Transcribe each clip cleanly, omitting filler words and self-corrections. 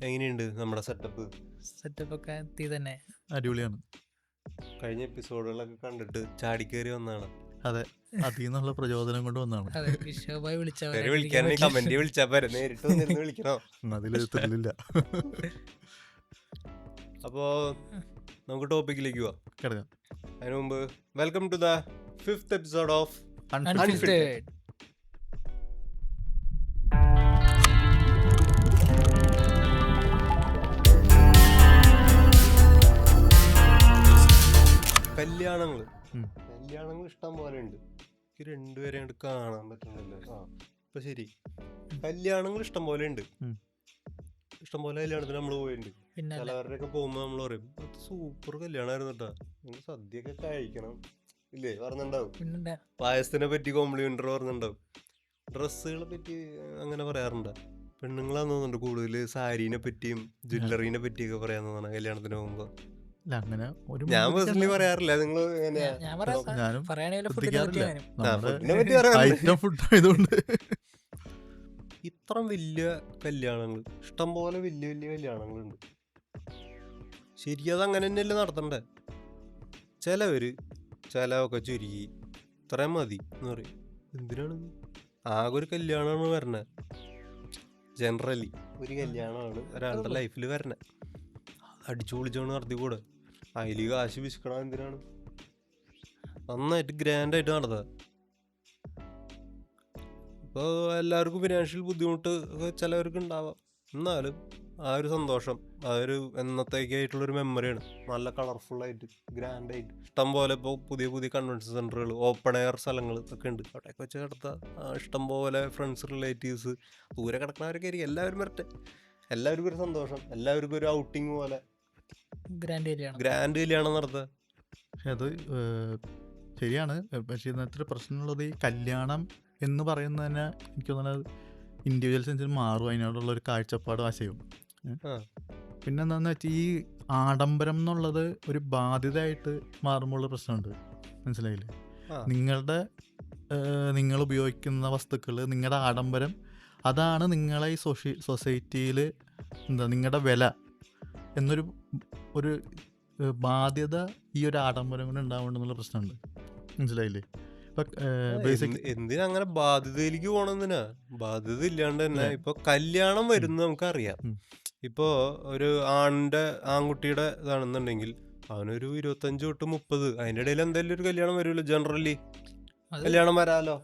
എങ്ങനെയുണ്ട് നമ്മുടെ setup? Setup ഒക്കെ എത്തി തന്നെ. അടിപൊളിയാണ്. കഴിഞ്ഞ എപ്പിസോഡുകളൊക്കെ കണ്ടിട്ട് ചാടിക്കേറി വന്നാണ്. അതെ, അതിൽ നിന്നുള്ള പ്രചോദനം കൊണ്ട് വന്നാണ്. അതെ, വിശ്വഭായി വിളിക്കാൻ കമന്റ് വിളിച്ചാ പോരെ, നേരിട്ട് വന്നിരുന്ന് വിളിക്കണോ? അതിൽ ത്രില്ലില്ല. അപ്പോ നമുക്ക് ടോപ്പിക്കിലേക്ക് പോവാം. കിടക്കാം. അതിനു മുമ്പ് welcome to the 5th episode of Unfiltered. കല്യാണങ്ങള്. ഉം. കല്യാണങ്ങൾ ഇഷ്ടം പോലെ ഉണ്ട്. എനിക്ക് രണ്ടുപേരെ അങ്ങോട്ട് കാണാൻ പറ്റുന്നില്ല. ഇപ്പൊ ശരി, കല്യാണങ്ങൾ ഇഷ്ടം പോലെ ഉണ്ട്. ഉം. ഇഷ്ടം പോലെ കല്യാണത്തിന് നമ്മൾ പോയിട്ടുണ്ട്. പിന്നെ ചിലവരുടെയൊക്കെ പോകുമ്പോ നമ്മൾ പറയും സൂപ്പർ കല്യാണമായിരുന്നു കേട്ടാ, നിങ്ങൾ സദ്യയൊക്കെ കഴിക്കണം ഇല്ലേ പറഞ്ഞിട്ടുണ്ടാവും. പിന്നെ പായസത്തിനെ പറ്റി കോംപ്ലിമെന്ററി പറഞ്ഞിട്ടുണ്ടാവും. ഡ്രസ്സുകളെ പറ്റി അങ്ങനെ പറയാറുണ്ട്. പെണ്ണുങ്ങളാന്ന് തോന്നുന്നുണ്ട് കൂടുതൽ സാരീനെ പറ്റിയും ജ്വല്ലറീനെ പറ്റിയൊക്കെ പറയാൻ തോന്നണം കല്യാണത്തിന് പോകുമ്പോ. അല്ല, അങ്ങനെ ഒരു ഞാൻ പേഴ്സണലി പറയാറില്ല. നിങ്ങൾ ഞാൻ പറയാം, ഞാനും പറയുകയാണെങ്കിൽ ശ്രദ്ധിക്കാറില്ല. ഫുഡിനെ പറ്റി പറയാറുണ്ട്. ഐറ്റം ഫുഡ് ആയതുകൊണ്ട് ഇത്ര വലിയ കല്യാണങ്ങൾ, ഇഷ്ടംപോലെ വലിയ വലിയ കല്യാണങ്ങളുണ്ട്. ശരി, അതങ്ങനെ തന്നെയല്ലേ നടത്തണ്ടേ? ചിലവര് ചിലവൊക്കെ ചുരുക്കി ഇത്രയും മതി എന്ന് പറയും. എന്തിനാണ്? ആകെ ഒരു കല്യാണമാണ് വരണേ. ജനറലി ഒരു കല്യാണമാണ് ഒരാളുടെ ലൈഫിൽ വരണേ. അടിച്ചു പൊളിച്ചോണ്ട് നടത്തിക്കൂടെ? അതിൽ കാശ് വിശക്കണം എന്തിനാണ്? നന്നായിട്ട് ഗ്രാൻഡായിട്ട് നടത്തുക. ഇപ്പോൾ എല്ലാവർക്കും ഫിനാൻഷ്യൽ ബുദ്ധിമുട്ട് ഒക്കെ ചിലവർക്ക് ഉണ്ടാവാം. എന്നാലും ആ ഒരു സന്തോഷം, ആ ഒരു എന്നത്തേക്കായിട്ടുള്ളൊരു മെമ്മറിയാണ്. നല്ല കളർഫുള്ളായിട്ട് ഗ്രാൻഡായിട്ട് ഇഷ്ടം പോലെ ഇപ്പോൾ പുതിയ പുതിയ കൺവെൻഷൻ സെൻറ്ററുകൾ, ഓപ്പൺ എയർ സ്ഥലങ്ങൾ ഒക്കെ ഉണ്ട്. അവിടെയൊക്കെ വെച്ച് നടത്തുക. ഇഷ്ടം പോലെ ഫ്രണ്ട്സ്, റിലേറ്റീവ്സ്, ദൂരെ കിടക്കുന്നവരൊക്കെ ആയിരിക്കും. എല്ലാവരും വരട്ടെ, എല്ലാവർക്കും ഒരു സന്തോഷം, എല്ലാവർക്കും ഒരു ഔട്ടിങ് പോലെ ഗ്രാൻഡ് കല്യാണം നടത്തുക. പക്ഷെ അത് ശരിയാണ്. പക്ഷേ ഇന്നത്തെ പ്രശ്നമുള്ളത് ഈ കല്യാണം എന്ന് പറയുന്നത് തന്നെ എനിക്ക് തോന്നുന്നത് ഇൻഡിവിജ്വൽ സെൻസിൽ മാറും. അതിനോടുള്ള ഒരു കാഴ്ചപ്പാട് ആശയവും. പിന്നെ എന്താണെന്ന് വെച്ചാൽ ഈ ആഡംബരം എന്നുള്ളത് ഒരു ബാധ്യതയായിട്ട് മാറുമ്പോഴുള്ള പ്രശ്നമുണ്ട്. മനസ്സിലായില്ലേ? നിങ്ങൾ ഉപയോഗിക്കുന്ന വസ്തുക്കൾ, നിങ്ങളുടെ ആഡംബരം, അതാണ് നിങ്ങളെ ഈ സൊസൈറ്റിയിൽ നിങ്ങളുടെ വില എന്നൊരു ഒരു ബാധ്യത ഈ ഒരു ആഡംബരം കൊണ്ട് ഉണ്ടാവുന്നുണ്ടെന്നുള്ള പ്രശ്നമുണ്ട്. മനസ്സിലായില്ലേ? എന്തിനാ അങ്ങനെ ബാധ്യതയിലേക്ക് പോണെന്തിനാ? ബാധ്യത ഇല്ലാണ്ട് തന്നെ ഇപ്പൊ കല്യാണം വരുന്ന നമുക്കറിയാം. ഇപ്പോ ഒരു ആൺകുട്ടിയുടെ ഇതാണെന്നുണ്ടെങ്കിൽ അവനൊരു 25 തൊട്ട് 30, അതിന്റെ ഇടയിൽ എന്തായാലും ഒരു കല്യാണം വരുമല്ലോ. ജനറലി കല്യാണം വരാലോ.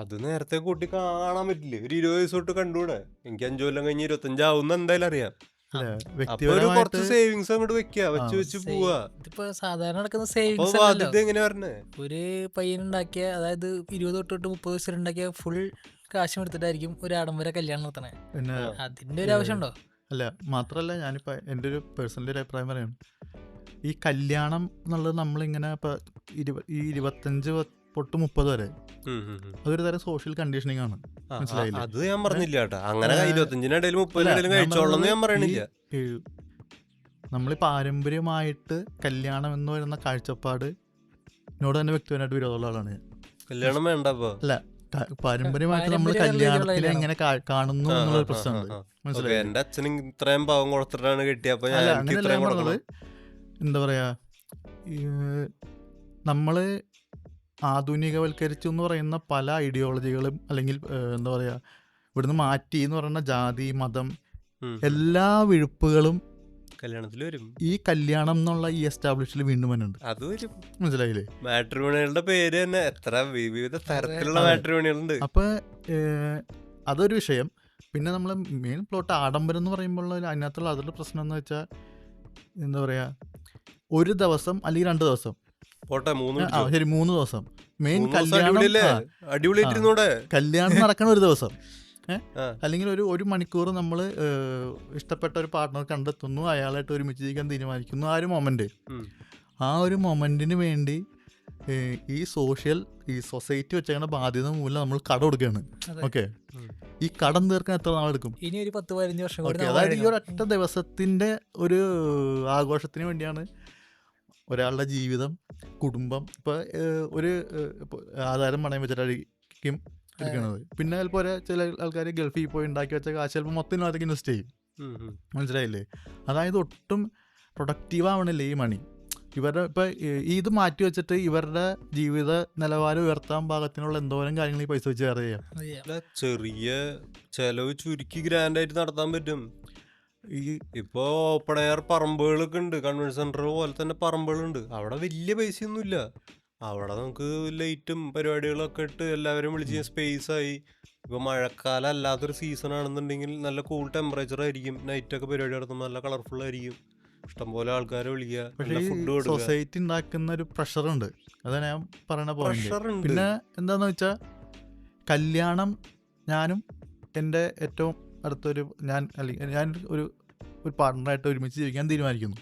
അത് നേരത്തെ കൂട്ടി കാണാൻ പറ്റില്ലേ? ഒരു 20 വയസ്സ് തൊട്ട് കണ്ടൂടെ? എനിക്ക് 5 കൊല്ലം കഴിഞ്ഞ് 25 ആവുന്ന എന്തായാലും അറിയാം. കുറച്ച് സേവിങ്സ് അങ്ങോട്ട് വെച്ച് പോവാ. ഇതിപ്പോ സാധാരണ നടക്കുന്ന സേവിങ്സ് എങ്ങനെ പറഞ്ഞേ? ഒരു പയ്യനുണ്ടാക്കിയ, അതായത് 20 തൊട്ട് 30 വയസ്സിലുണ്ടാക്കിയ ഫുൾ കാശും എടുത്തിട്ടായിരിക്കും ഒരു ആഡംബര കല്യാണം നടത്തണേ. അതിന്റെ ഒരു ആവശ്യമുണ്ടോ? അല്ല, മാത്രല്ല ഞാനിപ്പോ എൻ്റെ ഒരു പേഴ്സണലി ഒരു അഭിപ്രായം പറയാണ്. ഈ കല്യാണം എന്നുള്ളത് നമ്മളിങ്ങനെ ഇപ്പൊ 25 തൊട്ട് 30 വരെ അതൊരു തരം സോഷ്യൽ കണ്ടീഷനിങ് ആണ്. മനസ്സിലായില്ലേ? അത് ഞാൻ പറഞ്ഞില്ല കേട്ടോ. അങ്ങനെ 25-നും 30-നും കഴിച്ചോളന്ന് ഞാൻ പറയണില്ല. നമ്മൾ പാരമ്പര്യമായിട്ട് കല്യാണം എന്ന് പറയുന്ന കാഴ്ചപ്പാട് എന്നോട് തന്നെ വ്യക്തിപരമായിട്ട് വിരോധമുള്ള ആളാണ് ഞാൻ. കല്യാണം വേണ്ട. അല്ല, പാരമ്പര്യമായിട്ട് നമ്മൾ കല്യാണത്തിൽ എങ്ങനെ കാണുന്നു എന്നുള്ള പ്രശ്നമുണ്ട്. മനസ്സിലായി? എന്റെ അച്ഛനും ഇത്രയും പാവം കൊടുത്തിട്ടാണ് കിട്ടിയപ്പോ എന്താ പറയാ, നമ്മള് ആധുനികവൽക്കരിച്ചു എന്ന് പറയുന്ന പല ഐഡിയോളജികളും, അല്ലെങ്കിൽ എന്താ പറയാ, ഇവിടുന്ന് മാറ്റി എന്ന് പറയുന്ന ജാതി, മതം, എല്ലാ വിഴുപ്പുകളും കല്യാണത്തിൽ വരും. ഈ കല്യാണം എന്നുള്ള ഈ എസ്റ്റാബ്ലിഷിൽ വീണ്ടും വരുന്നുണ്ട്. അത് വരും. മനസ്സിലായില്ലേ? മാട്രിമോണികളുടെ പേര് തന്നെ എത്ര വിവിധ തരത്തിലുള്ള മാട്രിമോണികളുണ്ട്. അപ്പൊ അതൊരു വിഷയം. പിന്നെ നമ്മള് മെയിൻ പ്ലോട്ട് ആഡംബരം എന്ന് പറയുമ്പോൾ അതിനകത്തുള്ള അതിലുള്ള പ്രശ്നം എന്ന് വെച്ചാൽ എന്താ പറയാ, ഒരു ദിവസം അല്ലെങ്കിൽ 2 ദിവസം, ശരി 3 ദിവസം മെയിൻ കല്യാണം നടക്കണ ഒരു ദിവസം, അല്ലെങ്കിൽ ഒരു മണിക്കൂർ നമ്മൾ ഇഷ്ടപ്പെട്ട ഒരു പാർട്ട്ണർ കണ്ടെത്തുന്നു, അയാളായിട്ട് ഒരുമിച്ച് ജീവിക്കാൻ തീരുമാനിക്കുന്നു. ആ ഒരു മൊമെന്റിന് വേണ്ടി ഈ സൊസൈറ്റി വെച്ചേക്കുന്ന ബാധ്യത മൂലം നമ്മൾ കട കൊടുക്കുകയാണ്. ഓക്കെ, ഈ കടം തീർക്കാൻ എത്ര നാളെടുക്കും? ഇനി ഒരു 10-15 വർഷം. അതായത് ഈ ഒരൊറ്റ ദിവസത്തിന്റെ ഒരു ആഘോഷത്തിന് വേണ്ടിയാണ് ഒരാളുടെ ജീവിതം, കുടുംബം, ഇപ്പൊ ഒരു ആധാരം പണയം വെച്ചിട്ടായിരിക്കും എടുക്കുന്നത്. പിന്നെ ചിലപ്പോൾ ചില ആൾക്കാർ ഗൾഫിൽ പോയി ഉണ്ടാക്കി വെച്ച കാശ് ചിലപ്പോൾ മൊത്തത്തിനകത്തേക്ക് ഇൻവെസ്റ്റ് ചെയ്യും. മനസ്സിലായില്ലേ? അതായത് ഒട്ടും പ്രൊഡക്റ്റീവ് ആവണില്ല ഈ മണി. ഇവരുടെ ഇപ്പം ഇത് മാറ്റി വെച്ചിട്ട് ഇവരുടെ ജീവിത നിലവാരം ഉയർത്താൻ പാകത്തിനുള്ള എന്തോരം കാര്യങ്ങൾ ഈ പൈസ വെച്ച് വേറെ ചെയ്യാം. ചെറിയ ചെലവ് ചുരുക്കി ഗ്രാൻഡായിട്ട് നടത്താൻ പറ്റും. ഈ ഇപ്പോ ഓപ്പൺ എയർ പറമ്പുകളൊക്കെ ഉണ്ട്, കൺവെൻഷൻ സെന്റർ പോലെ തന്നെ പറമ്പുകളുണ്ട്. അവിടെ വലിയ പൈസയൊന്നും ഇല്ല. അവിടെ നമുക്ക് ലൈറ്റും പരിപാടികളൊക്കെ ഇട്ട് എല്ലാവരും വിളിച്ച് സ്പേസ് ആയി. ഇപ്പൊ മഴക്കാലം അല്ലാത്തൊരു സീസൺ ആണെന്നുണ്ടെങ്കിൽ നല്ല കൂൾ ടെമ്പറേച്ചർ ആയിരിക്കും. നൈറ്റൊക്കെ പരിപാടി നടത്തുമ്പോൾ നല്ല കളർഫുൾ ആയിരിക്കും. ഇഷ്ടംപോലെ ആൾക്കാരെ വിളിക്കുക, ഫുഡ് കൊടുക്കുക. സൊസൈറ്റി ഉണ്ടാക്കുന്ന ഒരു പ്രഷറുണ്ട്, അതാണ് ഞാൻ പറയുന്ന പോയിന്റ്. പിന്നെ എന്താന്ന് വെച്ചാൽ കല്യാണം, ഞാനും എൻ്റെ ഏറ്റവും അടുത്തൊരു ഞാൻ ഒരു പാർട്ട്ണറായിട്ട് ഒരുമിച്ച് ജീവിക്കാൻ തീരുമാനിക്കുന്നു.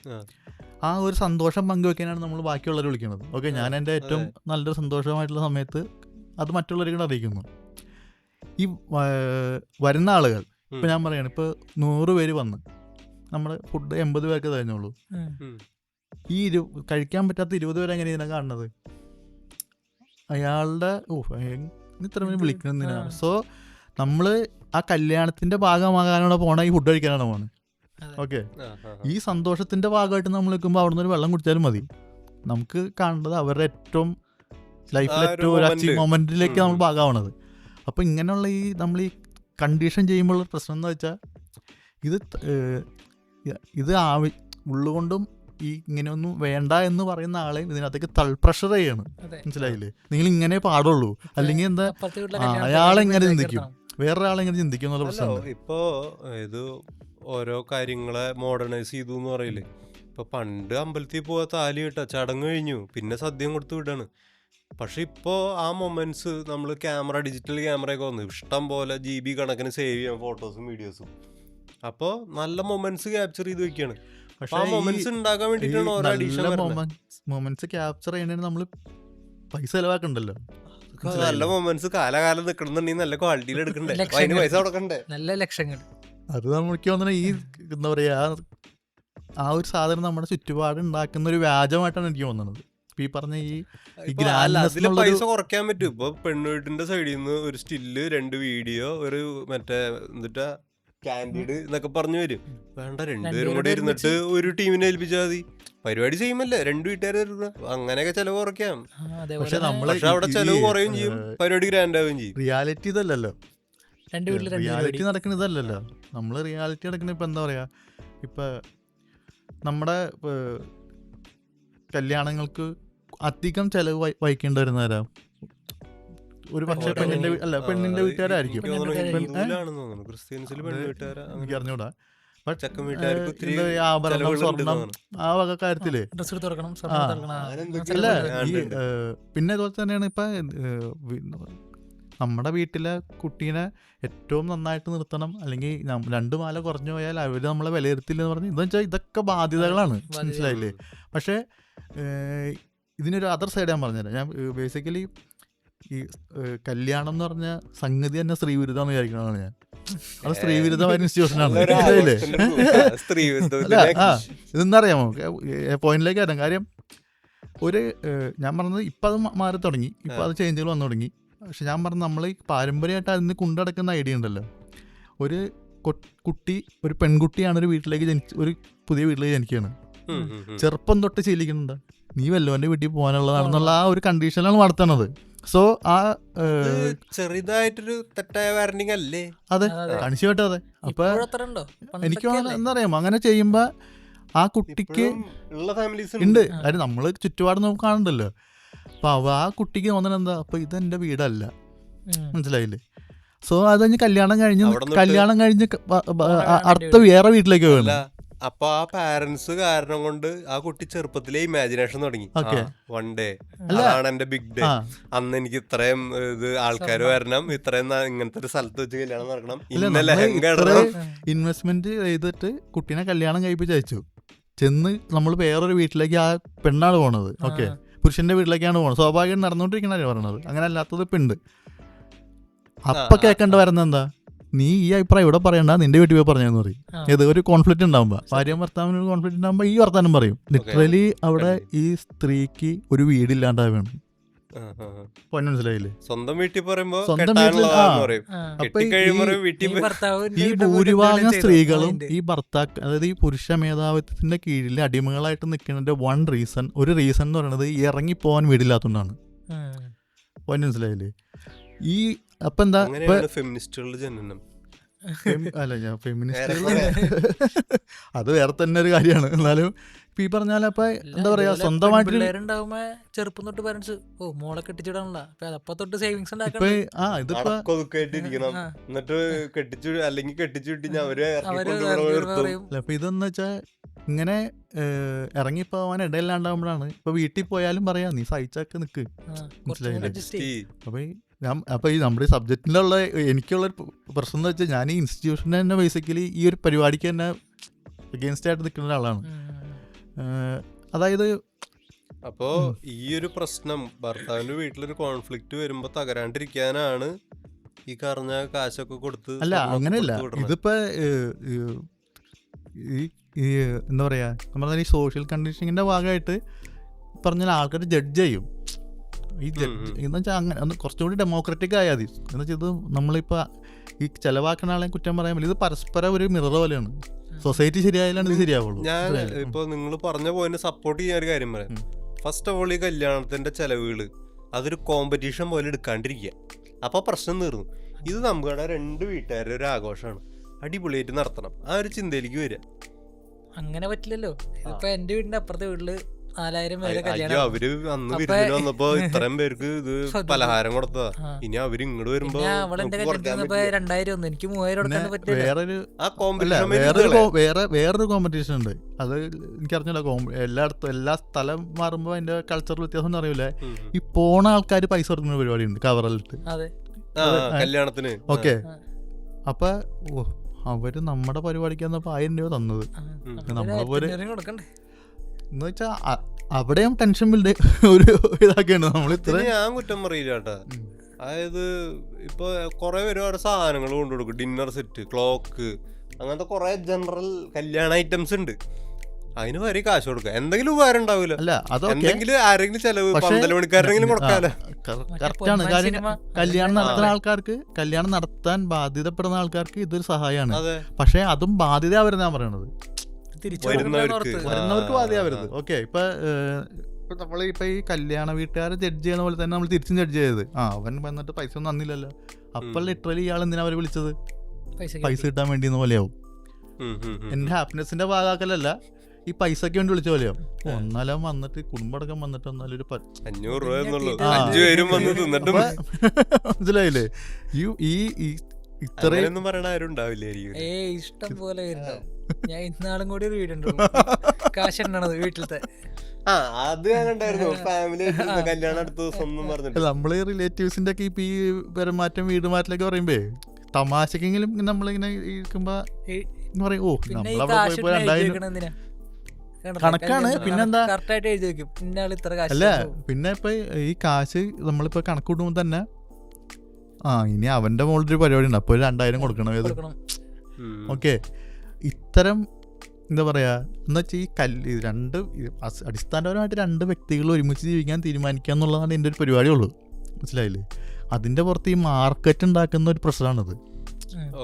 ആ ഒരു സന്തോഷം പങ്കുവെക്കാനാണ് നമ്മൾ ബാക്കിയുള്ളവരെ വിളിക്കുന്നത്. ഓക്കെ, ഞാൻ എൻ്റെ ഏറ്റവും നല്ലൊരു സന്തോഷമായിട്ടുള്ള സമയത്ത് അത് മറ്റുള്ളവരെ അറിയിക്കുന്നു. ഈ വരുന്ന ആളുകൾ, ഇപ്പം ഞാൻ പറയുകയാണ്, ഇപ്പോൾ 100 പേര് വന്ന് നമ്മൾ ഫുഡ് 80 പേർക്ക് തരുന്നുള്ളൂ. ഈ കഴിക്കാൻ പറ്റാത്ത 20 പേര് എങ്ങനെ ഇതിനെ കാണുന്നത്? അയാളുടെ ഇത്ര പേര് വിളിക്കുന്നതിനാണ്. സോ നമ്മൾ ആ കല്യാണത്തിന്റെ ഭാഗമാകാനാണ് പോണ, ഈ ഫുഡ് കഴിക്കാനാണ് പോണത്. ഓക്കെ, ഈ സന്തോഷത്തിന്റെ ഭാഗമായിട്ട് നമ്മൾ നിൽക്കുമ്പോൾ അവിടെ നിന്ന് ഒരു വെള്ളം കുടിച്ചാലും മതി. നമുക്ക് കാണേണ്ടത് അവരുടെ ഏറ്റവും ലൈഫിലെ ഏറ്റവും ഒരു അച്ചീവ് മൊമെന്റിലേക്ക് നമ്മൾ ഭാഗമാവണത്. അപ്പോൾ ഇങ്ങനെയുള്ള ഈ നമ്മൾ ഈ കണ്ടീഷൻ ചെയ്യുമ്പോഴുള്ള പ്രശ്നം എന്ന് വെച്ചാൽ ഇത് ഉള്ളുകൊണ്ടും ഈ ഇങ്ങനെയൊന്നും വേണ്ട എന്ന് പറയുന്ന ആളെ ഇതിനകത്തേക്ക് പ്രഷർ ചെയ്യാണ്. മനസ്സിലായില്ലേ? നിങ്ങൾ ഇങ്ങനെ പാടുള്ളൂ, അല്ലെങ്കിൽ എന്താ അയാളെങ്ങനെ ചിന്തിക്കും, വേറൊരാളെങ്ങനെ ചിന്തിക്കും എന്നുള്ള പ്രശ്നം. ഇപ്പോ ഇത് ഓരോ കാര്യങ്ങളെ മോഡേണൈസ് ചെയ്തു എന്ന് പറയില്ലേ. ഇപ്പൊ പണ്ട് അമ്പലത്തിൽ പോവാ താലി കിട്ടാ ചടങ്ങ് കഴിഞ്ഞു, പിന്നെ സദ്യം കൊടുത്തു വിടാണ്. പക്ഷെ ഇപ്പോ ആ മൊമെന്റ്സ് നമ്മൾ ഡിജിറ്റൽ ക്യാമറയൊക്കെ വന്നു, ഇഷ്ടം പോലെ GB കണക്കിന് സേവ് ചെയ്യാം ഫോട്ടോസും വീഡിയോസും. അപ്പോൾ നല്ല മൊമെന്റ്സ് ക്യാപ്ചർ ചെയ്ത് വെക്കാണ്. ആ മൊമെന്റ്സ് ഉണ്ടാക്കാൻ വേണ്ടിട്ടാണ് ഓരോ അഡീഷൻ മൊമെന്റ്സ് ക്യാപ്ചർ ചെയ്യണേ നമ്മൾ പൈസ ചെലവാക്കണ്ടല്ലോ. നല്ല മൊമെന്റ്സ് കാലകാലം നിൽക്കണമെന്നുണ്ടെങ്കിൽ നല്ല ക്വാളിറ്റിയിൽ എടുക്കണ്ടേ, അതിന് പൈസ കൊടുക്കണ്ടേ, നല്ല ലക്ഷങ്ങൾ. അത് നമുക്ക് തോന്നുന്ന ഈ എന്താ പറയാ, ആ ഒരു സാധനം നമ്മുടെ ചുറ്റുപാട് ഉണ്ടാക്കുന്ന ഒരു വ്യാജമായിട്ടാണ് എനിക്ക് തോന്നുന്നത്. ഈ പറഞ്ഞ ഈ പൈസ കുറയ്ക്കാൻ പറ്റും. ഇപ്പൊ പെണ്ണുവീട്ടിന്റെ സൈഡിൽ നിന്ന് ഒരു സ്റ്റില്ല്, 2 വീഡിയോ, ഒരു മറ്റേ എന്നിട്ടാ കാൻഡിഡ് എന്നൊക്കെ പറഞ്ഞു വരും. വേണ്ട, 2 പേരും കൂടെ ഇരുന്നിട്ട് ഒരു ടീമിനെ ഏൽപ്പിച്ചാൽ മതി, പരിപാടി ചെയ്യുമല്ലേ, 2 വീട്ടുകാർ അങ്ങനെയൊക്കെ ചെലവ് കുറയ്ക്കാം. പക്ഷെ അവിടെ ചെലവ് കുറയും ചെയ്യും, പരിപാടി ഗ്രാൻഡ് ആവുകയും ചെയ്യും. റിയാലിറ്റി ഇതല്ലല്ലോ, റിയാലിറ്റി നടക്കുന്നതല്ലല്ലോ. നമ്മള് റിയാലിറ്റി നടക്കുന്ന ഇപ്പൊ എന്താ പറയാ, ഇപ്പൊ നമ്മുടെ കല്യാണങ്ങൾക്ക് അധികം ചെലവ് വഹിക്കേണ്ടി വരുന്നവരാ ഒരു പക്ഷേ പെണ്ണിന്റെ വീട്ടുകാരായിരിക്കും, എനിക്ക് അറിഞ്ഞൂടാ. ആഭരണം, സ്വർണം, ആ വക കാര്യത്തില് അല്ല. പിന്നെ അതുപോലെ തന്നെയാണ് ഇപ്പൊ നമ്മുടെ വീട്ടിലെ കുട്ടീനെ ഏറ്റവും നന്നായിട്ട് നിർത്തണം, അല്ലെങ്കിൽ 2 മാല കുറഞ്ഞു പോയാൽ അവര് നമ്മളെ വിലയിരുത്തില്ല എന്ന് പറഞ്ഞ്, ഇതെന്ന് വെച്ചാൽ ഇതൊക്കെ ബാധ്യതകളാണ്. മനസ്സിലായില്ലേ? പക്ഷേ ഇതിനൊരു അതർ സൈഡ് ഞാൻ പറഞ്ഞുതരാം. ഞാൻ ബേസിക്കലി ഈ കല്യാണം എന്ന് പറഞ്ഞ സംഗതി തന്നെ സ്ത്രീവിരുദ്ധം വിചാരിക്കണതാണ് ഞാൻ. അത് സ്ത്രീവിരുദ്ധമായ ഇൻസ്റ്റിറ്റ്യൂഷനാണ്. ഇതെന്താ അറിയാമോ, പോയിന്റിലേക്ക് വരാം. കാര്യം ഞാൻ പറഞ്ഞത് ഇപ്പം അത് മാറി തുടങ്ങി, ഇപ്പം അത് ചേഞ്ചുകൾ വന്നു തുടങ്ങി. പക്ഷെ ഞാൻ പറഞ്ഞത് നമ്മൾ ഈ പാരമ്പര്യമായിട്ട് അതിന് കൊണ്ടുനടക്കുന്ന ഐഡിയ ഉണ്ടല്ലോ. ഒരു ഒരു പെൺകുട്ടിയാണ് ഒരു വീട്ടിലേക്ക് ഒരു പുതിയ വീട്ടിലേക്ക് ജനിക്കുകയാണ്. ചെറുപ്പം തൊട്ട് ശീലിക്കുന്നുണ്ട്, നീ വല്ലവന്റെ വീട്ടിൽ പോകാനുള്ളതാണെന്നുള്ള ആ ഒരു കണ്ടീഷനിലാണ് വളർത്തുന്നത്. സോ ആ ചെറുതായിട്ടൊരു തെറ്റായ വാറന്റിങ് അല്ലേ അതെ, കാണിച്ചു കേട്ടോ. അതെ, അപ്പൊ എനിക്ക് എന്താ പറയാ, അങ്ങനെ ചെയ്യുമ്പോ ആ കുട്ടിക്ക് ഉണ്ട്. കാര്യം നമ്മള് ചുറ്റുപാട് നമുക്ക് കാണണ്ടല്ലോ. അപ്പൊ ആ കുട്ടിക്ക് തോന്നണ എന്താ, അപ്പൊ ഇതെന്റെ വീടല്ല. മനസ്സിലായില്ലേ? സോ അത് കഴിഞ്ഞ് കല്യാണം കഴിഞ്ഞ് അടുത്ത വേറെ വീട്ടിലേക്ക് വേണം. അപ്പൊ ആ പാരന്റ്സ് കാരണം കൊണ്ട് ആ കുട്ടി ചെറുപ്പത്തിലെ ഇമാജിനേഷൻ തുടങ്ങി. വൺ ഡേ അതാണ് എന്റെ ബിഗ് ഡേ, അന്ന് എനിക്ക് ഇത്രയും ആൾക്കാർ വരണം, ഇത്രയും ഇങ്ങനത്തെ ഒരു സ്ഥലത്ത് വെച്ച് കല്യാണം നടക്കണം, ഇന്ന ലഹങ്ക ഇൻവെസ്റ്റ്മെന്റ് ചെയ്തിട്ട് കുട്ടീനെ കല്യാണം കഴിപ്പിച്ച് അയച്ചു. ചെന്ന് നമ്മൾ വേറൊരു വീട്ടിലേക്ക് ആ പെണ്ണാണ് പോണത്. ഓക്കെ, പുരുഷന്റെ വീട്ടിലേക്കാണ് പോണത്. സ്വാഭാവികം നടന്നുകൊണ്ടിരിക്കണല്ലേ പറയണത്. അങ്ങനെ അല്ലാത്തത് ഇപ്പൊ ഉണ്ട്. അപ്പൊ കേൾക്കേണ്ട വരുന്ന എന്താ, നീ ഈ അഭിപ്രായം ഇവിടെ പറയണ്ട, നിന്റെ വീട്ടിൽ പോയി പറഞ്ഞെന്ന് പറയും. ഏത് ഒരു കോൺഫ്ലിക്റ്റ് ഉണ്ടാകുമ്പോ, ഭാര്യയും ഭർത്താവിനൊരു കോൺഫ്ലിക്റ്റ് ഉണ്ടാകുമ്പോ ഈ വർത്താനം പറയും. ലിറ്ററലി അവിടെ ഈ സ്ത്രീക്ക് ഒരു വീടില്ലാണ്ടാവുകയാണ്. പോയിന്റ് മനസ്സിലായില്ലേ? സ്വന്തം വീട്ടിൽ പറയുമ്പോ സ്വന്തം വീട്ടിൽ അപ്പൊ ഈ ഭൂരിഭാഗം സ്ത്രീകളും ഈ ഭർത്താക്കൾ, അതായത് ഈ പുരുഷ മേധാവിത്വത്തിന്റെ കീഴിൽ അടിമകളായിട്ട് നിൽക്കുന്നതിന്റെ ഒരു റീസൺ എന്ന് പറയുന്നത് ഇറങ്ങിപ്പോവാൻ വീടില്ലാത്തതുകൊണ്ടാണ്. പോയിന്റ് മനസ്സിലായില്ലേ? ഈ അപ്പൊ എന്താ ഫെമിനിസ്റ്റുകളുടെ ജനനം അല്ല, ഞാൻ ഫെമിനിസ്റ്റ് അത് വേറെ തന്നെ ഒരു കാര്യമാണ്. എന്നാലും ഇപ്പൊ ഈ പറഞ്ഞാലപ്പ എന്താ പറയാ, സ്വന്തമായിട്ട് ചെറുപ്പം തൊട്ട് പാരന്റ്സ് മോളെ കെട്ടിച്ചിടാനുള്ള അപ്പൊ തൊട്ട് സേവിങ്സ് ഇപ്പൊ ഇതിപ്പോ എന്നിട്ട് കെട്ടിച്ചു അല്ലെങ്കിൽ കെട്ടിച്ചു വിട്ടി അവര് അപ്പൊ ഇതെന്ന് വെച്ചാ ഇങ്ങനെ ഇറങ്ങിപ്പോവാൻ ഇടയില്ലാണ്ടാവുമ്പോഴാണ് ഇപ്പൊ വീട്ടിൽ പോയാലും പറയാ നീ സഹിച്ചൊക്കെ നിക്ക്. മനസ്സിലായില്ലേ? അപ്പൊ ഈ നമ്മുടെ സബ്ജക്റ്റിലുള്ള എനിക്കുള്ള പ്രശ്നം എന്ന് വെച്ചാൽ ഞാൻ ഈ ഇൻസ്റ്റിറ്റ്യൂഷന് തന്നെ ബേസിക്കലി ഈ ഒരു പരിപാടിക്ക് തന്നെ അഗെയിൻസ്റ്റ് ആയിട്ട് നിൽക്കുന്ന ഒരാളാണ്. അതായത് അപ്പോ ഈ ഒരു പ്രശ്നം ഭർത്താവിന്റെ വീട്ടിലൊരു കോൺഫ്ലിക്റ്റ് വരുമ്പോ തകരാണ്ടിരിക്കാനാണ് ഈ പറഞ്ഞ കാശൊക്കെ കൊടുത്ത്. അല്ല, അങ്ങനെയല്ല. ഇതിപ്പോ ഈ എന്താ പറയാ, നമ്മൾ ഈ സോഷ്യൽ കണ്ടീഷനിങ്ങിന്റെ ഭാഗമായിട്ട് പറഞ്ഞാൽ ആൾക്കാർ ജഡ്ജ് ചെയ്യും. ഈ എന്ന് വെച്ചാൽ അങ്ങനെ ഒന്ന് കുറച്ചുകൂടി ഡെമോക്രാറ്റിക് ആയാൽ മതി. എന്ന് വെച്ചാൽ ഇത് നമ്മളിപ്പോൾ ഈ ചിലവാക്കുന്ന ആളെ കുറ്റം പറയാൻ പറ്റില്ല. ഇത് പരസ്പരം ഒരു മിറർ പോലെയാണ്. സൊസൈറ്റി ശരിയായാലാണ് ഇത് ശരിയാവുള്ളൂ. ഞാൻ ഇപ്പോൾ നിങ്ങൾ പറഞ്ഞ പോയിന്റ് സപ്പോർട്ട് ചെയ്യാൻ ഒരു കാര്യം പറയാം. ഫസ്റ്റ് ഓഫ് ഓൾ ഈ കല്യാണത്തിന്റെ ചെലവുകൾ അതൊരു കോമ്പറ്റീഷൻ പോലെ എടുക്കാണ്ടിരിക്കുക, അപ്പോൾ പ്രശ്നം തീർന്നു. ഇത് നമ്മുടെ രണ്ട് വീട്ടുകാരുടെ ഒരു ആഘോഷമാണ്, അടിപൊളിയായിട്ട് നടത്തണം, ആ ഒരു ചിന്തയിലേക്ക് വരിക. അങ്ങനെ പറ്റില്ലല്ലോ. ഇപ്പൊ എന്റെ വീടിന്റെ അപ്പുറത്തെ വീട്ടില് 4000 പേരെ അയ്യോ അവര് അന്ന് വിരുന്നിന് വന്നപ്പോ ഇത്രയും പേർക്ക് ഇത് പലഹാരം കൊടുത്തതാ. ഇനി അവര് ഇങ്ങോട്ട് വരുമ്പോ എനിക്ക് 3000 വേറൊരു കോമ്പറ്റീഷൻ ഉണ്ട്. അത് എനിക്കറിഞ്ഞല്ലോ. എല്ലായിടത്തും എല്ലാ സ്ഥലം മാറുമ്പോ അതിന്റെ കൾച്ചറൽ വ്യത്യാസം ഒന്നും അറിയില്ലേ. ഈ പോണ ആൾക്കാർ പൈസ കൊടുക്കുന്ന പരിപാടി ഉണ്ട് കവറിലിട്ട് കല്യാണത്തിന്. ഓക്കെ, അപ്പൊ അവര് നമ്മുടെ പരിപാടിക്ക് വന്നപ്പോ 1000 രൂപ തന്നത്. നമ്മളെ എന്ന് വെച്ചാ അവിടെയും ടെൻഷൻ ബിൽഡ് ഒരു ഇതാക്കിയാണ് നമ്മൾ. ഇത്ര ഞാൻ കുറ്റം പറയില്ല കേട്ടാ. അതായത് ഇപ്പൊ കുറെ ഒരുപാട് സാധനങ്ങൾ കൊണ്ടുകൊടുക്കും, ഡിന്നർ സെറ്റ്, ക്ലോക്ക്, അങ്ങനത്തെ കുറെ ജനറൽ കല്യാണ ഐറ്റംസ് ഉണ്ട്. അതിന് വരെ കാശ് കൊടുക്കുക, എന്തെങ്കിലും ഉപകാരം ഉണ്ടാവില്ല. എന്തെങ്കിലും ആരെങ്കിലും ചെലവ് 12 മണിക്കാരെങ്കിലും കൊടുക്കാലോ. കറക്റ്റാണ്. കാര്യം കല്യാണം നടത്തുന്ന ആൾക്കാർക്ക്, കല്യാണം നടത്താൻ ബാധ്യതപ്പെടുന്ന ആൾക്കാർക്ക് ഇതൊരു സഹായമാണ്. പക്ഷെ അതും ബാധ്യത അവരെന്നാ പറയണത്, വരുന്നവർക്ക് ബാധ്യത. ഓക്കെ, ഇപ്പൊ നമ്മളിപ്പോ ഈ കല്യാണ വീട്ടുകാരെ ജഡ്ജ് ചെയ്യുന്ന പോലെ തന്നെ നമ്മൾ തിരിച്ചും ജഡ്ജ് ചെയ്തത്. അവൻ വന്നിട്ട് പൈസ ഒന്നും തന്നില്ലല്ലോ, അപ്പോൾ ലിറ്ററലി ഇയാൾ എന്തിനാ അവരെ വിളിച്ചത്? പൈസ കിട്ടാൻ വേണ്ടി പോലെയാവും. എന്റെ ഹാപ്പിനെസിന്റെ ഭാഗാക്കലല്ല, ഈ പൈസക്ക് വേണ്ടി വിളിച്ച പോലെയാവും. ഒന്നാലും വന്നിട്ട് കുടുംബടക്കം വന്നിട്ട് ഒന്നാലും ഒരു 500 രൂപ മനസ്സിലായില്ലേ? ഈ ഇത്രയും പറയണ ആരും ഉണ്ടാവില്ല. ഇഷ്ടം പോലെ ഞാൻ ഇന്നാളും കൂടി ഒരു വീടുണ്ടോ കാശ് ഉണ്ടാണത് വീട്ടിലത്തെ. നമ്മള് റിലേറ്റീവ്സിന്റെ ഒക്കെ ഇപ്പൊ ഈ പെരുമാറ്റം വീട് മാറ്റലൊക്കെ പറയുമ്പേ തമാശക്കെങ്കിലും നമ്മളിങ്ങനെ ഇരിക്കുമ്പോ പറയും, ഓ കണക്കാണ്. പിന്നെന്താ, അല്ല പിന്നെ ഇപ്പൊ ഈ കാശ് നമ്മളിപ്പോ കണക്ക് കൂട്ടുമ്പോ തന്നെ ഇനി അവന്റെ മുകളിലൊരു പരിപാടി ഉണ്ട്, അപ്പോൾ 2000 കൊടുക്കണം. ഓക്കെ, ഇത്തരം എന്താ പറയാ എന്ന് വെച്ചാൽ ഈ അടിസ്ഥാനപരമായിട്ട് 2 വ്യക്തികൾ ഒരുമിച്ച് ജീവിക്കാൻ തീരുമാനിക്കുക എന്നുള്ളതാണ് എൻ്റെ ഒരു പരിപാടിയുള്ളൂ. മനസ്സിലായില്ലേ? അതിന്റെ പുറത്ത് ഈ മാർക്കറ്റ് ഉണ്ടാക്കുന്ന ഒരു പ്രശ്നമാണിത്.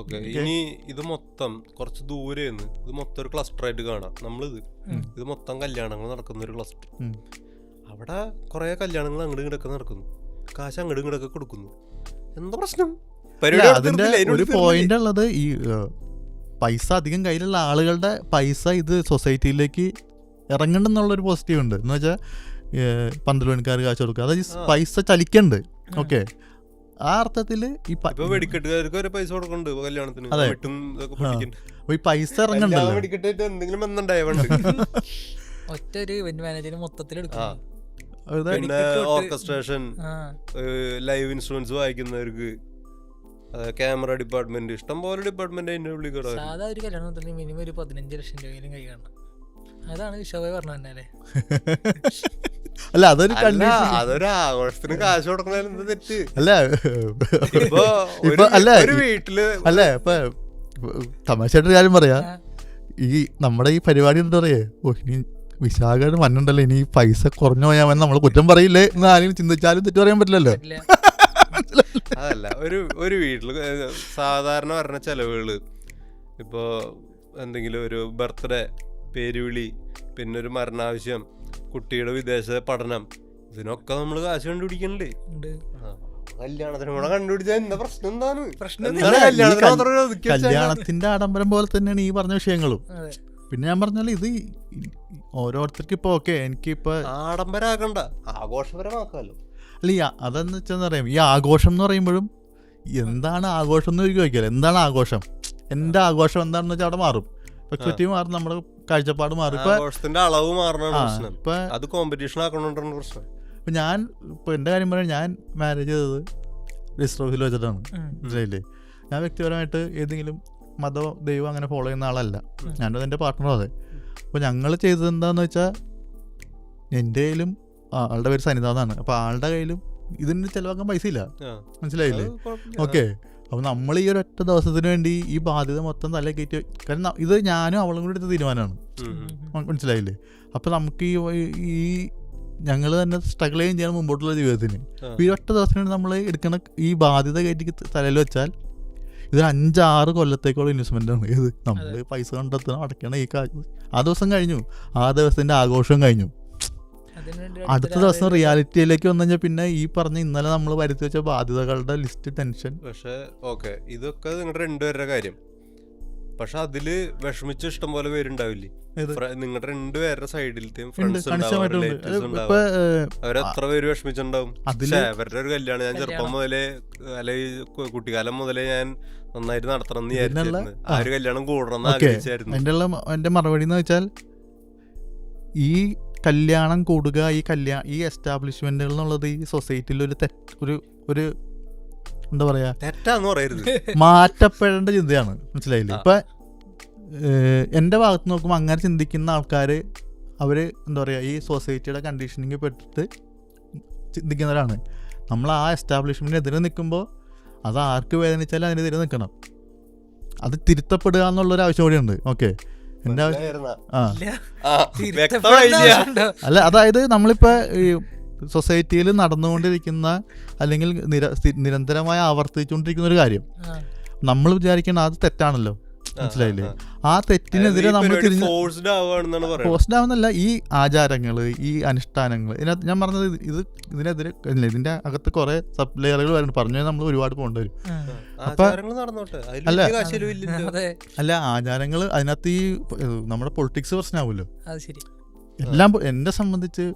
ഓക്കെ, ഇനി ഇത് മൊത്തം കുറച്ച് ദൂരെ ഇത് മൊത്തം ഒരു ക്ലസ്റ്റർ ആയിട്ട് കാണാം. ഇത് മൊത്തം കല്യാണങ്ങൾ നടക്കുന്ന ഒരു ക്ലസ്റ്റർ. അവിടെ കുറെ കല്യാണങ്ങൾ അങ്ങോട്ടും ഇങ്ങോട്ടൊക്കെ നടക്കുന്നു, കാശ് അങ്ങോട്ടും ഇങ്ങോട്ടൊക്കെ കൊടുക്കുന്നു. എന്താ പ്രശ്നം? അതിന്റെ ഒരു പോയിന്റ് ഉള്ളത്, ഈ പൈസ അധികം കയ്യിലുള്ള ആളുകളുടെ പൈസ ഇത് സൊസൈറ്റിയിലേക്ക് ഇറങ്ങണ്ടെന്നുള്ളൊരു പോസിറ്റീവ് ഉണ്ട്. എന്ന് വെച്ചാൽ 12 മണിക്കാർ കാശ് കൊടുക്കുക, അതായത് പൈസ ചലിക്കണ്ട്. ഓക്കെ, ആ അർത്ഥത്തില് ഈ വെടിക്കെട്ടുകാർക്ക് വരെ പൈസ കൊടുക്കുന്നുണ്ട് കല്യാണത്തിന്. അതെ, ഈ പൈസ ഇറങ്ങണ്ടല്ലോ. ഒറ്റ ഒരു ഇവന്റ് മാനേജർ മൊത്തത്തിൽ എടുക്കും. പിന്നെ ഓർക്കസ്ട്രേഷൻ, ലൈവ് ഇൻസ്ട്രുമെന്റ്സ് വായിക്കുന്നവർക്ക്, ക്യാമറ ഡിപ്പാർട്ട്മെന്റ്, ഇഷ്ടം പോലെ ഡിപ്പാർട്ട്മെന്റ് അതിന്റെ ഉള്ളിൽ കയറാം. സാധാ ഒരു കല്യാണത്തിന് മിനിമം ഒരു 15 ലക്ഷം രൂപയിലും കൈ കാണണം. അതാണ് വിശ്വാസം പറഞ്ഞു തന്നെ. അല്ല, അതൊരു ആഘോഷത്തിന് കാശ് കൊടുക്കണ തെറ്റ് അല്ല. ഒരു വീട്ടില് അല്ല, ഇപ്പൊ തമാശയായിട്ടൊരു കാര്യം പറയാ, ഈ നമ്മുടെ ഈ പരിപാടി എന്താ പറയാ, ഇനി വിശാഖയുടെ മണ്ണുണ്ടല്ലോ, ഇനി പൈസ കുറഞ്ഞു പോയാൽ നമ്മൾ കുറ്റം പറയില്ലേ എന്ന് ആരെങ്കിലും ചിന്തിച്ചാലും തെറ്റു പറയാൻ പറ്റില്ലല്ലോ. അതല്ല, ഒരു വീട്ടിൽ സാധാരണ പറഞ്ഞ ചെലവുകള്, ഇപ്പോൾ എന്തെങ്കിലും ഒരു ബർത്ത്ഡേ, പേരുവിളി, പിന്നെ ഒരു മരണാവശ്യം, കുട്ടിയുടെ വിദേശ പഠനം, ഇതിനൊക്കെ നമ്മൾ കാശ് കണ്ടുപിടിക്കണ്ടേ? കല്യാണത്തിന് കൂടെ കണ്ടുപിടിച്ചാൽ എന്താ പ്രശ്നം? എന്താണ് കല്യാണത്തിന്റെ ആഡംബരം പോലെ തന്നെയാണ് ഈ പറഞ്ഞ വിഷയങ്ങളും. പിന്നെ ഞാൻ പറഞ്ഞാൽ ഇത് ഓരോരുത്തർക്ക് ഇപ്പൊ ഓക്കെ, എനിക്കിപ്പോ ആഡംബരമാക്കണ്ട, ആഘോഷപരമാക്കാലോ. അല്ല, അതെന്ന് വെച്ചാൽ അറിയാം, ഈ ആഘോഷം എന്ന് പറയുമ്പോഴും എന്താണ് ആഘോഷം എന്ന് ചോദിക്കാല്ലോ. എന്താണ് ആഘോഷം? എന്റെ ആഘോഷം എന്താണെന്ന് വെച്ചാൽ അവിടെ മാറും, പെർസ്പെക്റ്റീവ് മാറും, നമ്മുടെ കാഴ്ചപ്പാട് മാറും. ആഘോഷത്തിന്റെ അളവ് മാറണം, അത് കോമ്പറ്റീഷൻ ആക്കണോണ്ടാണ് പ്രശ്നം. ഇപ്പം ഞാൻ ഇപ്പോൾ എൻ്റെ കാര്യം പറയാൻ, ഞാൻ മാരേജ് ചെയ്തത് രജിസ്റ്റർ ഓഫീസിൽ വെച്ചിട്ടാണ്, മനസ്സിലായില്ലേ? ഞാൻ വ്യക്തിപരമായിട്ട് ഏതെങ്കിലും മതമോ ദൈവം അങ്ങനെ ഫോളോ ചെയ്യുന്ന ആളല്ല, ഞാനും എൻ്റെ പാർട്ട്ണറും അതെ. അപ്പോൾ ഞങ്ങൾ ചെയ്തത് എന്താണെന്ന് വെച്ചാൽ, എൻ്റെ കയ്യിലും ആളുടെ പേര് സനിത എന്നാണ്, അപ്പോൾ ആളുടെ കയ്യിലും ഇതിന് ചിലവാക്കാൻ പൈസ ഇല്ല, മനസ്സിലായില്ലേ? ഓക്കെ, അപ്പോൾ നമ്മൾ ഈ ഒരൊറ്റ ദിവസത്തിന് വേണ്ടി ഈ ബാധ്യത മൊത്തം തല കയറ്റി, കാരണം ഇത് ഞാനും അവളും കൂടി എടുത്ത തീരുമാനമാണ്, മനസ്സിലായില്ലേ? അപ്പോൾ നമുക്ക് ഈ ഞങ്ങൾ തന്നെ സ്ട്രഗിൾ ചെയ്യാണ് മുമ്പോട്ടുള്ള ജീവിതത്തിന്. ഈ ഒറ്റ ദിവസത്തിന് നമ്മൾ എടുക്കുന്ന ഈ ബാധ്യത കയറ്റി തലയിൽ വെച്ചാൽ ഇതൊരു 5-6 കൊല്ലത്തേക്കുള്ള ഇൻവെസ്റ്റ്മെന്റ് ആണ്. ഇത് നമ്മൾ പൈസ കണ്ടെത്തണം, അടയ്ക്കണം. ആ ദിവസം കഴിഞ്ഞു, ആ ദിവസത്തിന്റെ ആഘോഷം കഴിഞ്ഞു. അടുത്ത ദിവസം റിയാലിറ്റിയിലേക്ക് വന്നു കഴിഞ്ഞാൽ പിന്നെ ഈ പറഞ്ഞ ഇന്നലെ നമ്മൾ വരുത്തി വെച്ച ബാധ്യതകളുടെ ലിസ്റ്റ്, ടെൻഷൻ. പക്ഷെ ഓക്കെ, ഇതൊക്കെ നിങ്ങളുടെ രണ്ടുപേരുടെ കാര്യം. പക്ഷെ അതില് വിഷമിച്ച ഇഷ്ടം പോലെ പേരുണ്ടാവില്ലേ? നിങ്ങളുടെ രണ്ടുപേരുടെ സൈഡിലത്തെയും ഫ്രണ്ട്സ് അവരെത്ര പേര് വിഷമിച്ചിട്ടുണ്ടാവും. അവരുടെ ഒരു കല്യാണം ഞാൻ ചെറുപ്പം മുതലേ അല്ലെങ്കിൽ കുട്ടിക്കാലം മുതലേ ഞാൻ നന്നായിട്ട് നടത്തണം എന്ന് വിചാരിച്ചിരുന്നു. ആ ഒരു കല്യാണം കൂടണം എന്ന് ആഗ്രഹിച്ചായിരുന്നു. എന്റെ മറുപടി എന്ന് വെച്ചാൽ, ഈ കല്യാണം കൂടുക, ഈ എസ്റ്റാബ്ലിഷ്മെന്റുകൾ എന്നുള്ളത് ഈ സൊസൈറ്റിയിൽ ഒരു എന്താ പറയാ, തെറ്റാന്ന് പറയരുത്, മാറ്റപ്പെടേണ്ട ചിന്തയാണ്, മനസ്സിലായില്ലേ? ഇപ്പൊ എൻ്റെ ഭാഗത്ത് നോക്കുമ്പോൾ അങ്ങനെ ചിന്തിക്കുന്ന ആൾക്കാർ അവര് എന്താ പറയാ, ഈ സൊസൈറ്റിയുടെ കണ്ടീഷനിങ് പെട്ടിട്ട് ചിന്തിക്കുന്നവരാണ്. നമ്മൾ ആ എസ്റ്റാബ്ലിഷ്മെന്റിനെതിരെ നിൽക്കുമ്പോൾ അത് ആർക്ക് വേദനിച്ചാലും അതിനെതിരെ നിൽക്കണം. അത് തിരുത്തപ്പെടുക എന്നുള്ളൊരു ആവശ്യം കൂടിയുണ്ട്. ഓക്കെ, എൻ്റെ അല്ല, അതായത് നമ്മളിപ്പോൾ ഈ സൊസൈറ്റിയിൽ നടന്നുകൊണ്ടിരിക്കുന്ന അല്ലെങ്കിൽ നിരന്തരമായി ആവർത്തിച്ചുകൊണ്ടിരിക്കുന്ന ഒരു കാര്യം നമ്മൾ വിചാരിക്കണം അത് തെറ്റാണല്ലോ, മനസ്സിലായില്ലേ? ആ തെറ്റിനെതിരെ നമ്മൾ ഫോഴ്സ്ഡ് ആവുന്നല്ല. ഈ ആചാരങ്ങള്, ഈ അനുഷ്ഠാനങ്ങൾ, ഇതിനകത്ത് ഞാൻ പറഞ്ഞത് ഇതിനെതിരെ ഇതിന്റെ അകത്ത് കുറെ സബ് ലെയറുകൾ വരുന്നുണ്ട്. പറഞ്ഞു നമ്മൾ ഒരുപാട് പോകേണ്ടി വരും. അപ്പൊ അല്ല ആചാരങ്ങൾ അതിനകത്ത് ഈ നമ്മുടെ പൊളിറ്റിക്സ് പ്രശ്നമാവുമല്ലോ. എല്ലാം എന്നെ സംബന്ധിച്ച്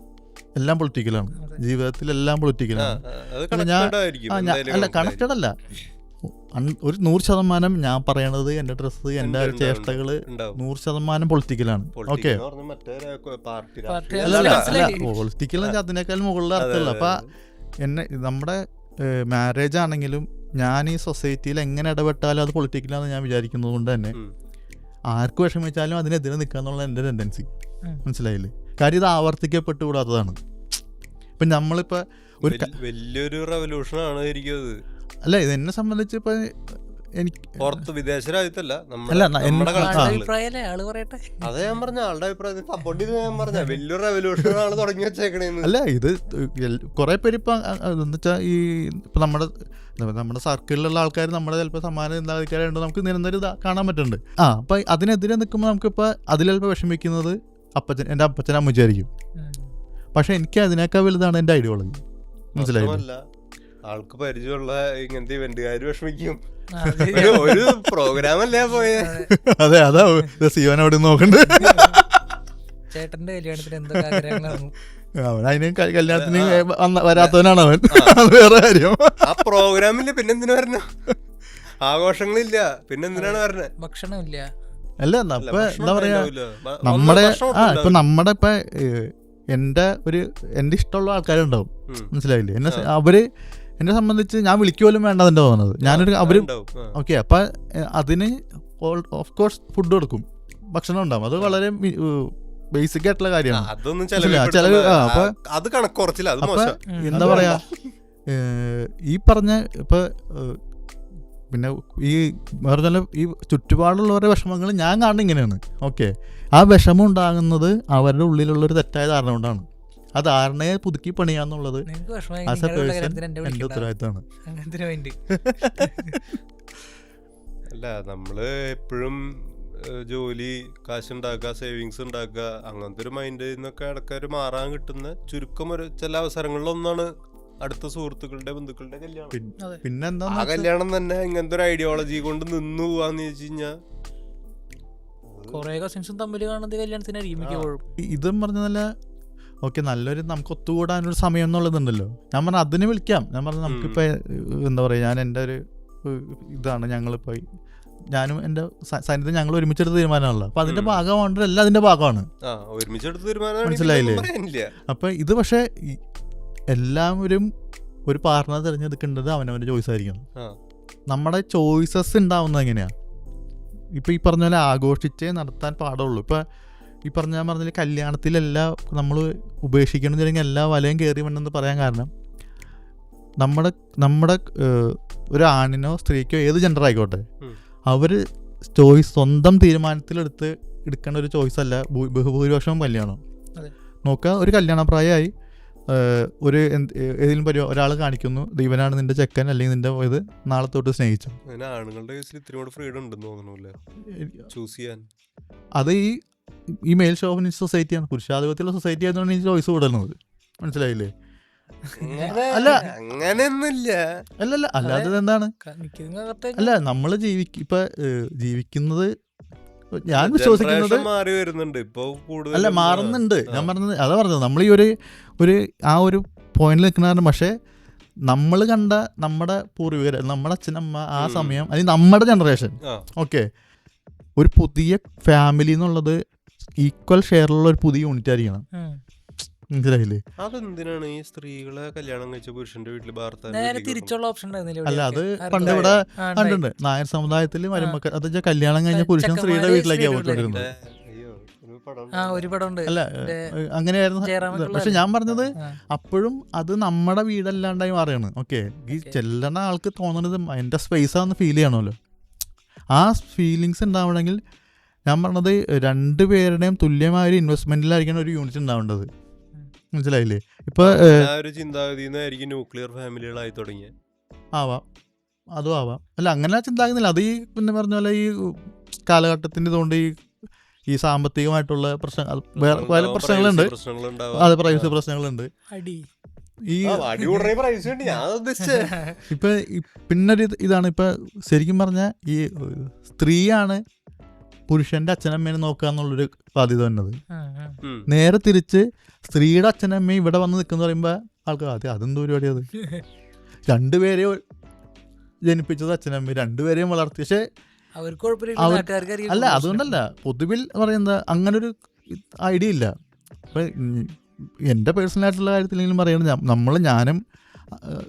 എല്ലാം പൊളിറ്റിക്കലാണ്, ജീവിതത്തിലെല്ലാം പൊളിറ്റിക്കലാണ്. അല്ല, കണക്റ്റഡ് അല്ല. ഒരു 100% ഞാൻ പറയണത്, എന്റെ ഡ്രസ്സ്, എന്റെ ചേഷ്ടകള് 100% പൊളിറ്റിക്കലാണ്. ഓക്കെ, പൊളിറ്റിക്കൽ അതിനേക്കാൾ മുകളിൽ അർത്ഥമല്ല. അപ്പൊ നമ്മുടെ മാരേജ് ആണെങ്കിലും ഞാൻ ഈ സൊസൈറ്റിയിൽ എങ്ങനെ ഇടപെട്ടാലും അത് പൊളിറ്റിക്കലാണെന്ന് ഞാൻ വിചാരിക്കുന്നത് കൊണ്ട് തന്നെ ആർക്ക് വിഷമിച്ചാലും അതിനെതിരെ നിൽക്കാന്നുള്ള എന്റെ ടെൻഡൻസി, മനസ്സിലായില്ലേ? കാര്യം ഇത് ആവർത്തിക്കപ്പെട്ടുകൂടാത്തതാണ്. ഇപ്പൊ നമ്മളിപ്പോ ഒരു വലിയൊരു റെവല്യൂഷനാണ് ഇരിക്കുന്നത്. അല്ല, ഇത് എന്നെ സംബന്ധിച്ച് ഇപ്പൊ എനിക്ക് പുറത്ത് വിദേശ രാജ്യത്തല്ല, അതെ ഞാൻ പറഞ്ഞ ആളുടെ അഭിപ്രായത്തിൽ സപ്പോർട്ട് ചെയ്ത് ഞാൻ പറഞ്ഞ വലിയൊരു റെവല്യൂഷൻ ആണ് തുടങ്ങി വെച്ചേക്കണേന്ന്. അല്ല, ഇത് കുറെ പേര് ഇപ്പൊ എന്താ വെച്ചാൽ ഈ ഇപ്പൊ നമ്മുടെ സർക്കിളിലുള്ള ആൾക്കാർ നമ്മുടെ ചിലപ്പോൾ സമാന ചിന്താഗതിക്കാരുണ്ട്, നമുക്ക് നിരന്തരം കാണാൻ പറ്റുന്നുണ്ട്. അപ്പൊ അതിനെതിരെ നിൽക്കുമ്പോൾ നമുക്കിപ്പോ അതിൽ ചിലപ്പോൾ വിഷമിക്കുന്നത് എന്റെ അപ്പച്ചൻ അമ്മച്ചായിരിക്കും. പക്ഷെ എനിക്ക് അതിനേക്കാൾ വലുതാണ് എന്റെ ഐഡിയോളജി, മനസ്സിലായില്ല? ആൾക്ക് പരിചയമുള്ള ഇങ്ങനത്തെ ഇവന്റുകാര് വിഷമിക്കും. ഒരു പ്രോഗ്രാം അല്ലേ പോയെ? അതെ, അതാ സിയോൻ അവിടെ നോക്കണ്ട്. ചേട്ടന്റെ കല്യാണത്തിന് എന്തൊക്കെ ആഗ്രഹങ്ങളാണ്. അവൻ അതിന് കല്യാണത്തിന് വരാത്തവനാണ് അവൻ, അത് വേറെ കാര്യം. ആ പ്രോഗ്രാമില്ല, പിന്നെന്തിനു വരണ? ആഘോഷങ്ങളില്ല, പിന്നെന്തിനാണ് വരണേ? ഭക്ഷണമില്ല. അല്ല, ഇപ്പൊ എന്താ പറയാ, നമ്മുടെ ഇപ്പൊ എന്റെ ഇഷ്ടമുള്ള ആൾക്കാരുണ്ടാവും, മനസ്സിലായില്ലേ? എന്നെ സംബന്ധിച്ച് ഞാൻ വിളിക്കുപോലും വേണ്ട എന്റെ തോന്നുന്നത്. ഞാനൊരു അവര് ഓക്കെ, അപ്പൊ അതിന് ഓഫ് കോഴ്സ് ഫുഡ് കൊടുക്കും, ഭക്ഷണം ഉണ്ടാവും. അത് വളരെ ബേസിക് ആയിട്ടുള്ള കാര്യമാണ്. എന്താ പറയാ, ഈ പറഞ്ഞ ഇപ്പൊ പിന്നെ ഈ പറഞ്ഞ ഈ ചുറ്റുപാടുള്ളവരുടെ വിഷമങ്ങൾ ഞാൻ കാണുന്നത് ഇങ്ങനെയാണ്. ഓക്കെ, ആ വിഷമം ഉണ്ടാകുന്നത് അവരുടെ ഉള്ളിലുള്ളൊരു തെറ്റായ ധാരണ കൊണ്ടാണ്. ആ ധാരണയെ പുതുക്കി പണിയാന്നുള്ളത് ആസ് എ പേഴ്സൺ എൻ്റെ ഉത്തരവാദിത്തമാണ്. അല്ല, നമ്മള് എപ്പോഴും ജോലി, കാശുണ്ടാക്കുക, സേവിങ്സ് ഉണ്ടാക്കുക, അങ്ങനത്തെ ഒരു മൈൻഡിൽ നിന്നൊക്കെ ഇടയ്ക്കൊരു മാറാൻ കിട്ടുന്ന ചുരുക്കം ഒരു ചില അവസരങ്ങളിലൊന്നാണ് അടുത്ത സുഹൃത്തുക്കളുടെ ബന്ധുക്കളുടെ കല്യാണം. പിന്നെന്താ ആ കല്യാണം തന്നെ ഇങ്ങനത്തെ ഒരു ഐഡിയോളജി കൊണ്ട് നിന്നു പോവാന്ന് ചോദിച്ചു കഴിഞ്ഞാൽ ഇതും പറഞ്ഞതല്ല. ഓക്കെ, നല്ലൊരു നമുക്ക് ഒത്തുകൂടാനൊരു സമയം എന്നുള്ളതുണ്ടല്ലോ. ഞാൻ പറഞ്ഞ അതിന് വിളിക്കാം. ഞാൻ പറഞ്ഞ നമുക്കിപ്പോൾ എന്താ പറയുക, ഞാൻ എൻ്റെ ഒരു ഇതാണ്, ഞങ്ങളിപ്പോൾ ഞാനും എൻ്റെ സാന്നിധ്യം ഞങ്ങൾ ഒരുമിച്ചെടുത്ത തീരുമാനമാണല്ലോ. അപ്പം അതിൻ്റെ ഭാഗമാണ്, എല്ലാം അതിൻ്റെ ഭാഗമാണ്. മനസ്സിലായില്ലേ? അപ്പം ഇത് പക്ഷേ എല്ലാവരും ഒരു പാർട്ണർ തിരഞ്ഞെടുക്കേണ്ടത് അവനവൻ്റെ ചോയ്സ് ആയിരിക്കണം. നമ്മുടെ ചോയ്സസ് ഉണ്ടാവുന്നത് എങ്ങനെയാണ്? ഇപ്പം ഈ പറഞ്ഞ പോലെ ആഘോഷിച്ചേ നടത്താൻ പാടുള്ളൂ. ഇപ്പം ഈ ഞാൻ പറഞ്ഞാൽ കല്യാണത്തിലെല്ലാം നമ്മൾ ഉപേക്ഷിക്കണമെന്നുണ്ടെങ്കിൽ എല്ലാ വലയും കയറി വേണമെന്ന് പറയാൻ കാരണം നമ്മുടെ ഒരു ആണിനോ സ്ത്രീക്കോ ഏത് ജെൻഡർ ആയിക്കോട്ടെ, അവർ ചോയ്സ് സ്വന്തം എടുക്കേണ്ട ഒരു ചോയ്സ് അല്ല ബഹുഭൂരിപക്ഷം കല്യാണം. നോക്കുക, ഒരു കല്യാണപ്രായമായി ഒരു ഏതെങ്കിലും ഒരാൾ കാണിക്കുന്നു, ഇവനാണ് നിന്റെ ചെക്കൻ അല്ലെങ്കിൽ നിന്റെ ഇത്, നാളെ തൊട്ട് സ്നേഹിച്ചു. അത് ഈ മെയിൽ ഷോവിനിസ്റ്റ് സൊസൈറ്റിയാണ്, പുരുഷാധിപത്യമുള്ള സൊസൈറ്റി ആയതുകൊണ്ട് ഈ ചോയ്സ് കൂടുന്നത്. മനസ്സിലായില്ലേ? അല്ല അങ്ങനെയൊന്നുമില്ല. അല്ലല്ല, അല്ലാതെ എന്താണ്? അല്ല, നമ്മൾ ജീവിക്കുന്നത് ഞാൻ വിശ്വസിക്കുന്നത് മാറി വരുന്നുണ്ട് ഇപ്പൊ, അല്ല മാറുന്നുണ്ട്. ഞാൻ പറഞ്ഞത് അതാ പറഞ്ഞത്, നമ്മൾ ഈ ആ ഒരു പോയിന്റിൽ നിൽക്കുന്ന. പക്ഷേ നമ്മൾ കണ്ട നമ്മുടെ പൂർവികർ, നമ്മുടെ അച്ഛനമ്മ ആ സമയം, അല്ലെങ്കിൽ നമ്മുടെ ജനറേഷൻ, ഓക്കെ, ഒരു പുതിയ ഫാമിലി എന്നുള്ളത് ഈക്വൽ ഷെയറുള്ള ഒരു പുതിയ യൂണിറ്റ് ആയിരിക്കണം. മനസ്സിലായില്ലേ? അതെന്തിനാണ് ഈ സ്ത്രീകളെ കല്യാണം കഴിച്ച പുരുഷന്റെ വീട്ടിൽ തിരിച്ചുള്ള ഓപ്ഷൻ? അല്ല, അത് പണ്ട് ഇവിടെ കണ്ടുണ്ട്. നായർ സമുദായത്തിൽ മരുമക്കൾ, അത് വെച്ചാൽ കല്യാണം കഴിഞ്ഞ പുരുഷൻ സ്ത്രീയുടെ വീട്ടിലേക്കാണ് പോയിക്കൊണ്ടിരുന്നത്. അല്ല, അങ്ങനെയായിരുന്നു. പക്ഷെ ഞാൻ പറഞ്ഞത് അപ്പോഴും അത് നമ്മുടെ വീടല്ലാണ്ടായി മാറുകയാണ്. ഓക്കെ, ഈ ചെല്ലണ ആൾക്ക് തോന്നുന്നത് എൻ്റെ സ്പേസാന്ന് ഫീൽ ചെയ്യണമല്ലോ. ആ ഫീലിങ്സ് ഉണ്ടാവണമെങ്കിൽ ഞാൻ പറഞ്ഞത് രണ്ടുപേരുടെയും തുല്യമായ ഒരു ഇൻവെസ്റ്റ്മെന്റിലായിരിക്കണം ഒരു യൂണിറ്റ് ഉണ്ടാവേണ്ടത്. മനസ്സിലായില്ലേ? ഇപ്പൊ ചിന്താഗതിയായിരിക്കും ന്യൂക്ലിയർ ഫാമിലികളായി തുടങ്ങിയ ആവാം, അതും ആവാം. അല്ല, അങ്ങനെ ചിന്താകുന്നില്ല. അത് ഈ പിന്നെ പറഞ്ഞ പോലെ ഈ കാലഘട്ടത്തിൻ്റെ ഇതുകൊണ്ട് ഈ സാമ്പത്തികമായിട്ടുള്ള പ്രശ്നങ്ങൾ, പല പ്രശ്നങ്ങളുണ്ട്. അതെ, പ്രൈവസി പ്രശ്നങ്ങളുണ്ട്. ഇപ്പൊ പിന്നൊരു ഇതാണ്, ഇപ്പൊ ശരിക്കും പറഞ്ഞാൽ ഈ സ്ത്രീയാണ് പുരുഷന്റെ അച്ഛനമ്മേനെ നോക്കുക എന്നുള്ളൊരു ബാധ്യത വന്നത്. നേരെ തിരിച്ച് സ്ത്രീയുടെ അച്ഛനമ്മയും ഇവിടെ വന്ന് നിൽക്കുന്ന പറയുമ്പോ ആൾക്കാർ അതെന്ത് പരിപാടി? അത് രണ്ടുപേരെയും ജനിപ്പിച്ചത് അച്ഛനമ്മ, രണ്ടുപേരെയും വളർത്തി. പക്ഷെ അല്ല, അതുകൊണ്ടല്ല, പൊതുവിൽ പറയുന്നത് അങ്ങനൊരു ഐഡിയ ഇല്ല. അപ്പൊ എൻ്റെ പേഴ്സണലായിട്ടുള്ള കാര്യത്തിലെങ്കിലും പറയണത്, ഞാനും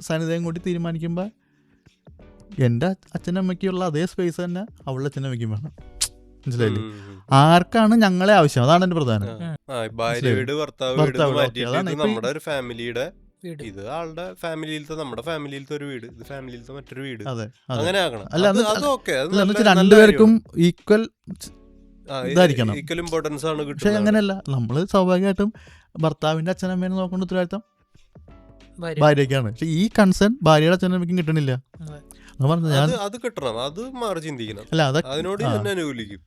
സാന്നിധ്യം കൂടി തീരുമാനിക്കുമ്പോൾ എൻ്റെ അച്ഛനമ്മയ്ക്കുള്ള അതേ സ്പേസ് തന്നെ അവളുടെ അച്ഛനമ്മയ്ക്കും വേണം. മനസ്സിലായില്ലേ? ആർക്കാണ് ഞങ്ങളെ ആവശ്യം, അതാണ് എൻ്റെ പ്രധാനം. നമ്മുടെ ഒരു ഫാമിലിയുടെ, ഇത് ആളുടെ ഫാമിലിയിലത്തെ, നമ്മുടെ ഫാമിലിയിലത്തെ ഒരു വീട്, ഇത് ഫാമിലിയിലത്തെ മറ്റൊരു വീട്, അങ്ങനെ ആകണം. രണ്ടുപേർക്കും ഈക്വൽ ഇതായിരിക്കണം, ഈക്വൽ ഇമ്പോർട്ടൻസ് ആണ്. പക്ഷെ അങ്ങനെയല്ല, നമ്മള് സ്വാഭാവികമായിട്ടും ഭർത്താവിന്റെ അച്ഛനമ്മേനെ നോക്കേണ്ട ഉത്തരവാദിത്തം ഭാര്യയ്ക്കാണ്. പക്ഷെ ഈ കൺസേൺ ഭാര്യയുടെ അച്ഛനമ്മയ്ക്കും കിട്ടണില്ല. അത് കിട്ടണം, അത് മാറി ചിന്തിക്കണം. അല്ല, അതിനോട് അനുകൂലിക്കും.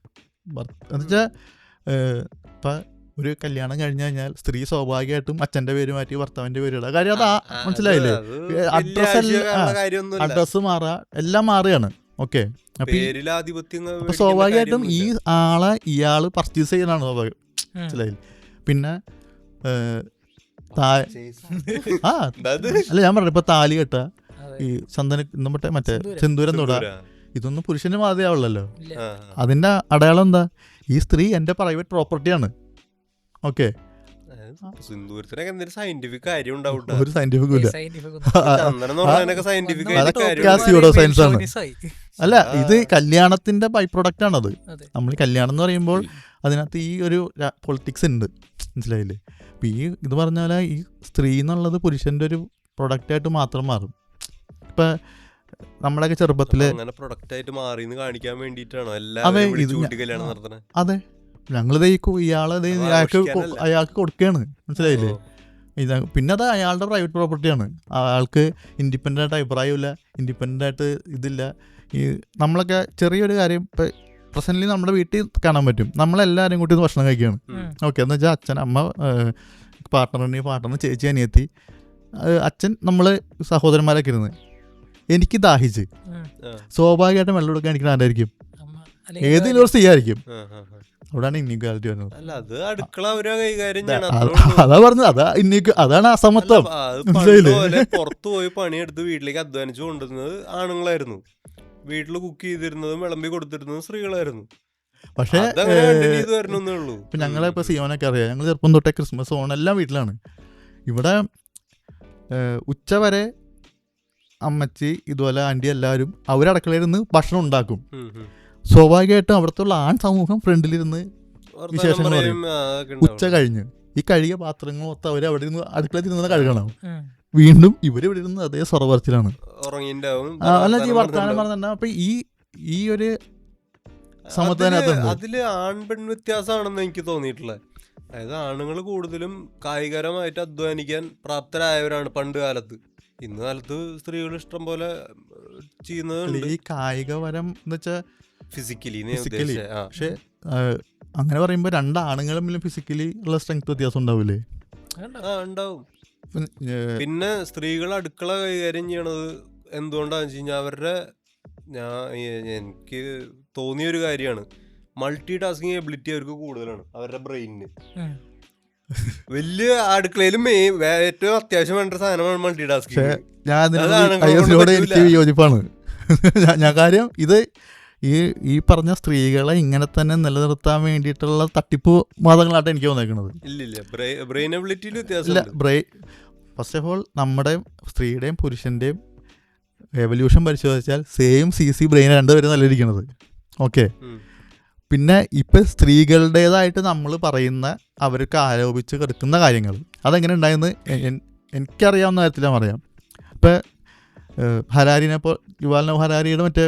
എന്നുവെച്ചാ ഇപ്പൊ ഒരു കല്യാണം കഴിഞ്ഞു കഴിഞ്ഞാൽ സ്ത്രീ സ്വാഭാവികമായിട്ടും അച്ഛന്റെ പേര് മാറ്റി ഭർത്താവിന്റെ പേര് ഇടുക. കാര്യം അതാ, മനസ്സിലായില്ലേ? അഡ്രസ് മാറുക, എല്ലാം മാറുകയാണ്. ഓക്കെ, അപ്പൊ സ്വാഭാവികമായിട്ടും ഈ ഇയാള് പർച്ചേസ് ചെയ്യാനാണ് സ്വാഭാവികം. മനസ്സിലായില്ലേ? പിന്നെ അല്ല, ഞാൻ പറഞ്ഞു, ഇപ്പൊ താലി കെട്ടുക, ഈ ചന്ദന മറ്റേ സിന്ദൂരം തൊടുക, ഇതൊന്നും പുരുഷന് മാതിരിയാവുള്ളല്ലോ. അതിന്റെ അടയാളം എന്താ? ഈ സ്ത്രീ എന്റെ പ്രൈവറ്റ് പ്രോപ്പർട്ടിയാണ്. ഓക്കെ, ഒരു സയന്റിഫിക് കാര്യം ഉണ്ടാവും. ഒരു സയന്റിഫിക് ഇല്ല, സയൻസ് ആണ്. അല്ല, ഇത് കല്യാണത്തിന്റെ ബൈ പ്രൊഡക്റ്റ് ആണത്. നമ്മൾ കല്യാണം എന്ന് പറയുമ്പോൾ അതിനകത്ത് ഈ ഒരു പൊളിറ്റിക്സ് ഉണ്ട്. മനസ്സിലായില്ലേ? അപ്പൊ ഇത് പറഞ്ഞാൽ ഈ സ്ത്രീ എന്നുള്ളത് പുരുഷന്റെ ഒരു പ്രൊഡക്റ്റായിട്ട് മാത്രം മാറും. ഇപ്പം നമ്മുടെയൊക്കെ ചെറുപ്പത്തില് അങ്ങനെ പ്രൊഡക്റ്റ് ആയിട്ട് മാറിന്ന് കാണിക്കാൻ വേണ്ടിട്ടാണോ അതെ എല്ലാവരും ഇത് വിളിച്ചു കൂട്ടി കല്യാണം നടത്തണേ? അതെ ഞങ്ങളിത് ഇയാളെ അത് അയാൾക്ക് ആഘോഷിക്കാനല്ല. അയാൾക്ക് കൊടുക്കുകയാണ്, മനസ്സിലായില്ലേ? ഓ. ഇത് പിന്നെ അത് അയാളുടെ പ്രൈവറ്റ് പ്രോപ്പർട്ടിയാണ്. ആൾക്ക് ഇൻഡിപെൻഡൻ്റ് ആയിട്ട് അഭിപ്രായമില്ല, ഇൻഡിപെൻഡൻ്റ് ആയിട്ട് ഇതില്ല. ഈ നമ്മളൊക്കെ ചെറിയൊരു കാര്യം ഇപ്പം പ്രസൻ്റ്ലി നമ്മുടെ വീട്ടിൽ കാണാൻ പറ്റും. നമ്മളെല്ലാവരും കൂട്ടി ഒന്ന് ഭക്ഷണം കഴിക്കുകയാണ്. ഓക്കെ, എന്ന് വെച്ചാൽ അച്ഛൻ, അമ്മ, പാർട്ട്ണർ, ചേച്ചി, അനിയത്തി, അച്ഛൻ, നമ്മൾ സഹോദരന്മാരൊക്കെ ഇരുന്ന്. എനിക്ക് ദാഹിച്ച് സ്വാഭാവികമായിട്ടും വെള്ളം കൊടുക്കാൻ എനിക്ക് ആരായിരിക്കും? ഏതെങ്കിലും ഒരു സ്ത്രീ ആയിരിക്കും. അവിടെയാണ് ഇന്നീക്വാലിറ്റി വരുന്നത്. അല്ല, അത് അടുക്കള അവരാ കൈകാര്യം ചെയ്യണം. അതാ പറഞ്ഞത്, അതാണ് അസമത്വം. പുറത്തു പോയി പണിയെടുത്ത് വീട്ടിലേക്ക് അധ്വാനിച്ചു കൊണ്ടുവരുന്നത് ആണുങ്ങളായിരുന്നു. വീട്ടിൽ കുക്ക് ചെയ്തിരുന്നതും വിളമ്പി കൊടുത്തിരുന്നതും സ്ത്രീകളായിരുന്നു. പക്ഷേ ഇപ്പൊ ഞങ്ങളെ ഇപ്പൊ സിയോനൊക്കെ അറിയാം. ഞങ്ങൾ ചെറുപ്പം തൊട്ടേ ക്രിസ്മസ്, ഓണം എല്ലാം വീട്ടിലാണ്. ഇവിടെ ഉച്ച വരെ അമ്മച്ചി ഇതുപോലെ ആൻറ്റി എല്ലാവരും അവരടക്കളയിൽ നിന്ന് ഭക്ഷണം ഉണ്ടാക്കും. സ്വാഭാവികമായിട്ടും അവിടുത്തെ ആൺ സമൂഹം ഫ്രണ്ടിലിരുന്ന് വിശേഷങ്ങൾ പറയും. ഉച്ച കഴിഞ്ഞ് ഈ കഴുകിയ പാത്രങ്ങൾ മൊത്തം അവർ അവിടെ നിന്ന് അടുക്കളയിൽ ഇരുന്ന് കഴുകണം. വീണ്ടും ഇവരിവിടെ ഇരുന്ന് അതേ സ്വറപറച്ചിലാണ്. അല്ല ജീ വർത്താനം പറഞ്ഞ. അപ്പൊ ഈ ഒരു അതില് ആൺപെൺ വ്യത്യാസമാണെന്ന് എനിക്ക് തോന്നിയിട്ടുള്ളത്. അതായത് ആണുങ്ങൾ കൂടുതലും കായികരമായിട്ട് അധ്വാനിക്കാൻ പ്രാപ്തരായവരാണ് പണ്ട് കാലത്ത്. ഇന്ന് കാലത്ത് സ്ത്രീകൾ ഇഷ്ടം പോലെ ചെയ്യുന്നത്. ഈ കായികപരം എന്ന് വെച്ചാൽ ഫിസിക്കലി. പക്ഷെ അങ്ങനെ പറയുമ്പോ രണ്ടാണുങ്ങളും ഫിസിക്കലി ഉള്ള സ്ട്രെങ്ത് വ്യത്യാസം ഉണ്ടാവില്ലേ? ഉണ്ടാവും. പിന്നെ സ്ത്രീകൾ അടുക്കള കൈകാര്യം ചെയ്യണത് എന്തുകൊണ്ടാന്ന് വെച്ച് കഴിഞ്ഞാൽ അവരുടെ, എനിക്ക് തോന്നിയൊരു കാര്യമാണ്, മൾട്ടി ടാസ്കിങ് എബിലിറ്റി അവർക്ക് കൂടുതലാണ് അവരുടെ ബ്രെയിനിന്. വലിയ അടുക്കളയിലും ഏറ്റവും അത്യാവശ്യം വേണ്ട സാധനമാണ് മൾട്ടി ടാസ്കിങ്. എനിക്ക് യോജിപ്പാണ്. ഞാൻ കാര്യം ഇത് ഈ പറഞ്ഞ സ്ത്രീകളെ ഇങ്ങനെ തന്നെ നിലനിർത്താൻ വേണ്ടിയിട്ടുള്ള തട്ടിപ്പ് വാദങ്ങളായിട്ട് എനിക്ക് തോന്നിയിരിക്കുന്നത്. ബ്രെയിൻ എബിലിറ്റിയിൽ വ്യത്യാസം. ഫസ്റ്റ് ഓഫ് ഓൾ നമ്മുടെ സ്ത്രീയുടെയും പുരുഷൻ്റെയും എവല്യൂഷൻ പരിശോധിച്ചാൽ സെയിം CC ബ്രെയിൻ രണ്ടുപേരും നല്ലിരിക്കുന്നത്. ഓക്കെ, പിന്നെ ഇപ്പം സ്ത്രീകളുടേതായിട്ട് നമ്മൾ പറയുന്ന അവർക്ക് ആരോപിച്ച് കിടക്കുന്ന കാര്യങ്ങൾ അതെങ്ങനെ ഉണ്ടായെന്ന് എനിക്കറിയാവുന്ന കാര്യത്തിലാണ് പറയാം. ഇപ്പം ഹരാരിനെപ്പോൾ യുവാൽ നോഹ ഹരാരിയുടെ മറ്റേ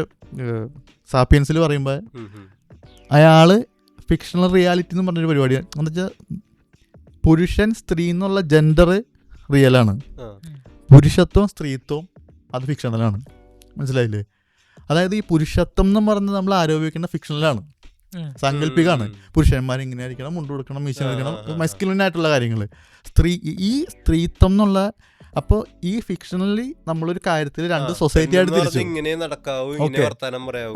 സാപ്പിയൻസിൽ പറയുമ്പോൾ അയാൾ ഫിക്ഷണൽ റിയാലിറ്റി എന്ന് പറഞ്ഞൊരു പരിപാടിയാണ്. എന്ന് വെച്ചാൽ പുരുഷൻ സ്ത്രീ എന്നുള്ള ജെൻഡർ റിയലാണ്, പുരുഷത്വം സ്ത്രീത്വം അത് ഫിക്ഷണലാണ്. മനസ്സിലായില്ലേ? അതായത് ഈ പുരുഷത്വം എന്ന് പറഞ്ഞത് നമ്മൾ ആരോപിക്കുന്ന ഫിക്ഷണലാണ്, സാങ്കല്പികമാണ്. പുരുഷന്മാരിങ്ങനെ ആയിരിക്കണം, മുണ്ട് കൊടുക്കണം, മീശ കൊടുക്കണം, മസ്കുലിനായിട്ടുള്ള കാര്യങ്ങൾ. ഈ സ്ത്രീത്വം എന്നുള്ള, അപ്പോൾ ഈ ഫിക്ഷണലി നമ്മളൊരു കാര്യത്തിൽ രണ്ട് സൊസൈറ്റി ആയിട്ട് തിരിച്ചു.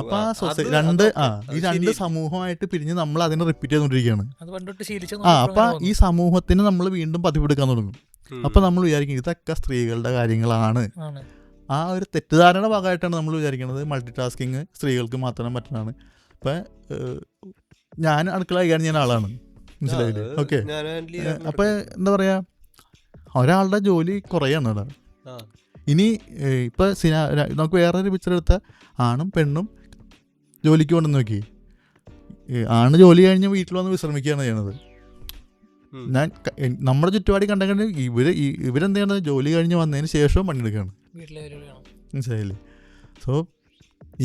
അപ്പൊ ഈ രണ്ട് സമൂഹമായിട്ട് പിരിഞ്ഞ് നമ്മൾ അതിനെ റിപ്പീറ്റ് ചെയ്തുകൊണ്ടിരിക്കുകയാണ്. അപ്പൊ ഈ സമൂഹത്തിന് നമ്മൾ വീണ്ടും പതിപ്പെടുക്കാൻ തുടങ്ങും. അപ്പൊ നമ്മൾ വിചാരിക്കും ഇതൊക്കെ സ്ത്രീകളുടെ കാര്യങ്ങളാണ്. ആ ഒരു തെറ്റിദ്ധാരണ ഭാഗമായിട്ടാണ് നമ്മൾ വിചാരിക്കുന്നത് മൾട്ടി ടാസ്കിങ് സ്ത്രീകൾക്ക് മാത്രം പറ്റുന്നതാണ്. ഇപ്പം ഞാൻ അടുക്കള കൈകാര്യം ചെയ്യുന്ന ആളാണ്, മനസ്സിലായില്ലേ? ഓക്കെ, അപ്പം എന്താ പറയുക, ഒരാളുടെ ജോലി കുറയാണ് അവിടെ. ഇനി ഇപ്പം നമുക്ക് വേറൊരു പിക്ചർ എടുത്താൽ ആണും പെണ്ണും ജോലിക്ക് കൊണ്ടെന്ന് നോക്കി. ആണ് ജോലി കഴിഞ്ഞ് വീട്ടിൽ വന്ന് വിശ്രമിക്കുകയാണ് ചെയ്യണത്. ഞാൻ നമ്മുടെ ചുറ്റുപാടി കണ്ടെങ്കിൽ ഇവരെന്ത് ചെയ്യണത്, ജോലി കഴിഞ്ഞ് വന്നതിന് ശേഷവും പണിയെടുക്കുകയാണ്. മനസ്സിലായില്ലേ? സോ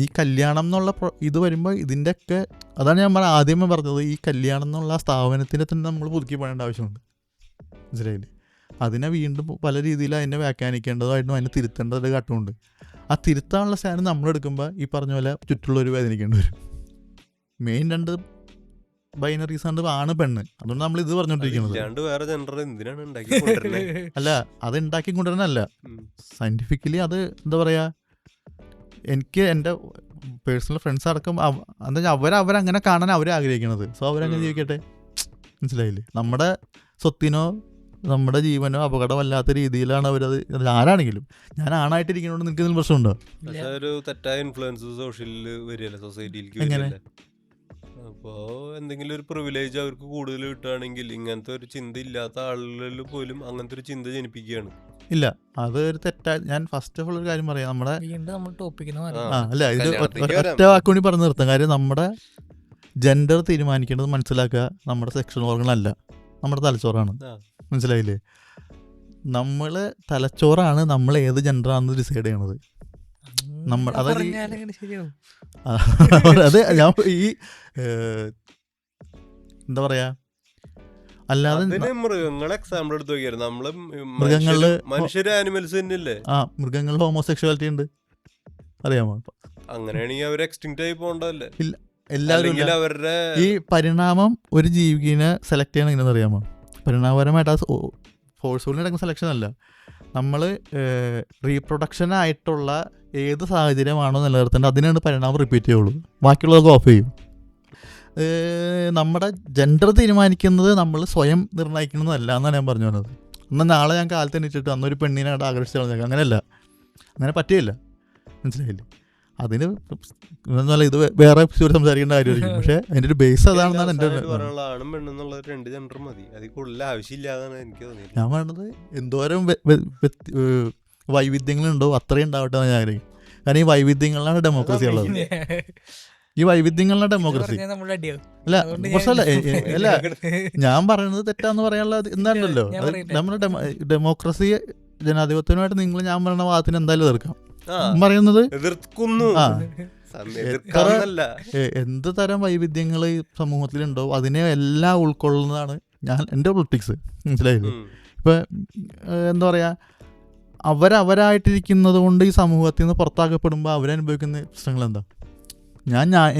ഈ കല്യാണം എന്നുള്ള ഇത് വരുമ്പോൾ ഇതിൻ്റെയൊക്കെ, അതാണ് ഞാൻ ആദ്യമേ പറഞ്ഞത്, ഈ കല്യാണം എന്നുള്ള സ്ഥാപനത്തിനെ തന്നെ നമ്മൾ പുതുക്കി പണിയേണ്ട ആവശ്യമുണ്ട്. മനസ്സിലായില്ലേ? അതിനെ വീണ്ടും പല രീതിയിൽ അതിനെ വ്യാഖ്യാനിക്കേണ്ടതായിട്ടും അതിനെ തിരുത്തേണ്ടത് ഘട്ടമുണ്ട്. ആ തിരുത്താനുള്ള സാധനം നമ്മളെടുക്കുമ്പോൾ ഈ പറഞ്ഞ പോലെ ചുറ്റുള്ളവർ വേദനിക്കേണ്ടി വരും. മെയിൻ രണ്ട് ബൈനറീസ് ആണ് ആണ് പെണ്ണ്. അതുകൊണ്ട് നമ്മൾ ഇത് പറഞ്ഞോണ്ടിരിക്കുന്നത്. അല്ല, അത് ഉണ്ടാക്കി കൊണ്ടുവരാനല്ല, സയന്റിഫിക്കലി അത് എന്താ പറയാ, എനിക്ക് എൻ്റെ പേഴ്സണൽ ഫ്രണ്ട്സ് അടക്കം എന്താ വെച്ചാൽ അവരങ്ങനെ കാണാൻ ആഗ്രഹിക്കണത്. സോ അവരങ്ങനെ ജീവിക്കട്ടെ. മനസ്സിലായില്ലേ? നമ്മുടെ സ്വത്തിനോ നമ്മുടെ ജീവനോ അപകടമല്ലാത്ത രീതിയിലാണ് അവരത്. ആരാണെങ്കിലും, ഞാൻ ആണായിട്ടിരിക്കുന്നതുകൊണ്ട് നിനക്ക് ഇതിൽ പ്രശ്നമുണ്ടോ? തെറ്റായ ഇൻഫ്ലുവൻസ് സോഷ്യലിൽ വരികയല്ലേ, സൊസൈറ്റിയിലേക്ക്. അപ്പോൾ എന്തെങ്കിലും ഒരു പ്രിവിലേജ് അവർക്ക് കൂടുതൽ കിട്ടുകയാണെങ്കിൽ ഇങ്ങനത്തെ ഒരു ചിന്ത ഇല്ലാത്ത ആളുകളിൽ പോലും അങ്ങനത്തെ ഒരു ചിന്ത ജനിപ്പിക്കുകയാണ്. ഇല്ല, അത് ഒരു തെറ്റായ, ഞാൻ ഫസ്റ്റ് ഓഫ് ഓൾ ഒരു കാര്യം പറയാം. നമ്മുടെ അല്ല, ഇത് ഒറ്റ വാക്കുകൂടി പറഞ്ഞു നിർത്താം. കാര്യം നമ്മുടെ ജെൻഡർ തീരുമാനിക്കേണ്ടത് മനസ്സിലാക്കുക നമ്മുടെ സെക്ഷൽ ഓർഗൻ അല്ല, നമ്മുടെ തലച്ചോറാണ്. മനസ്സിലായില്ലേ? നമ്മൾ തലച്ചോറാണ് നമ്മൾ ഏത് ജെൻഡറാണെന്ന് ഡിസൈഡ് ചെയ്യണത്. നമ്മൾ അതായത് പറഞ്ഞാലെങ്ങനെ ശരിയാവും? അത് ഞാൻ ഈ എന്താ പറയാ, അല്ലാതെ അതിന് മൃഗങ്ങളെ എക്സാമ്പിൾ എടുത്ത് നോക്കിയായിരുന്നു. നമ്മള് മൃഗങ്ങളില് മനുഷ്യര് ആനിമൽസ് തന്നെയല്ലേ? മൃഗങ്ങളിൽ ഹോമോസെക്ഷുവാലിറ്റി ഉണ്ട്, അറിയാമോ? അങ്ങനെയാണെങ്കിൽ അവർ എക്സ്റ്റിങ്ക്റ്റ് ആയി പോകണ്ടല്ലേ? ഇല്ല, എല്ലാവരും അവരുടെ ഈ പരിണാമം ഒരു ജീവിനെ സെലക്ട് ചെയ്യണം എങ്ങനെയെന്ന് അറിയാമോ? പരിണാമപരമായിട്ട് അത് ഫോഴ്സ്ഫുള്ളി നടക്കുന്ന സെലക്ഷൻ അല്ല. നമ്മൾ റീപ്രൊഡക്ഷനായിട്ടുള്ള ഏത് സാഹചര്യമാണോ നിലനിർത്തേണ്ടത് അതിനാണ് പരിണാമം റിപ്പീറ്റ് ചെയ്യുള്ളൂ, ബാക്കിയുള്ളതൊക്കെ ഓഫ് ചെയ്യും. നമ്മുടെ ജെൻഡർ തീരുമാനിക്കുന്നത് നമ്മൾ സ്വയം നിർണ്ണയിക്കുന്നതല്ല എന്നാണ് ഞാൻ പറഞ്ഞു വന്നത്. എന്നാൽ നാളെ ഞാൻ കാലത്ത് എണീറ്റിട്ട് അന്നൊരു പെണ്ണിനെ അവിടെ ആകർഷിച്ച് കളഞ്ഞേക്കാം, അങ്ങനെയല്ല, അങ്ങനെ പറ്റില്ല, മനസ്സിലായില്ലേ? അതിന് എന്നല്ല, ഇത് വേറെ എപ്പിസോഡ് സംസാരിക്കേണ്ട കാര്യമായിരിക്കും, പക്ഷേ അതിൻ്റെ ഒരു ബേസ് അതാണെന്നാണ് എൻ്റെ ആണും പെണ്ണെന്നുള്ള 2 ജെൻഡർ മതി, അതിൽ കൂടുതൽ ആവശ്യമില്ലാതാണ് എനിക്ക് തോന്നിയത്. ഞാൻ പറഞ്ഞത് എന്തോരം വൈവിധ്യങ്ങളുണ്ടോ അത്രയും ഉണ്ടാവട്ടെ എന്ന് ഞാൻ ആഗ്രഹിക്കും. കാരണം ഈ വൈവിധ്യങ്ങളിലാണ് ഡെമോക്രസി ഉള്ളത്. ഈ വൈവിധ്യങ്ങളിലാണ് ഡെമോക്രസി. അല്ല പ്രശ്നമല്ല, അല്ല ഞാൻ പറയുന്നത് തെറ്റാന്ന് പറയാനുള്ള എന്താണല്ലോ, നമ്മുടെ ഡെമോക്രസി ജനാധിപത്യമായിട്ട് നിങ്ങൾ ഞാൻ പറയുന്ന വാദത്തിന് എന്തായാലും എതിർക്കാം. പറയുന്നത് എന്ത് തരം വൈവിധ്യങ്ങൾ സമൂഹത്തിലുണ്ടോ അതിനെ എല്ലാം ഉൾക്കൊള്ളുന്നതാണ് എൻ്റെ പൊളിറ്റിക്സ്, മനസ്സിലായില്ലേ? ഇപ്പം എന്താ പറയുക, അവരവരായിട്ടിരിക്കുന്നത് കൊണ്ട് ഈ സമൂഹത്തിൽ നിന്ന് പുറത്താക്കപ്പെടുമ്പോൾ അവരനുഭവിക്കുന്ന പ്രശ്നങ്ങൾ എന്താ?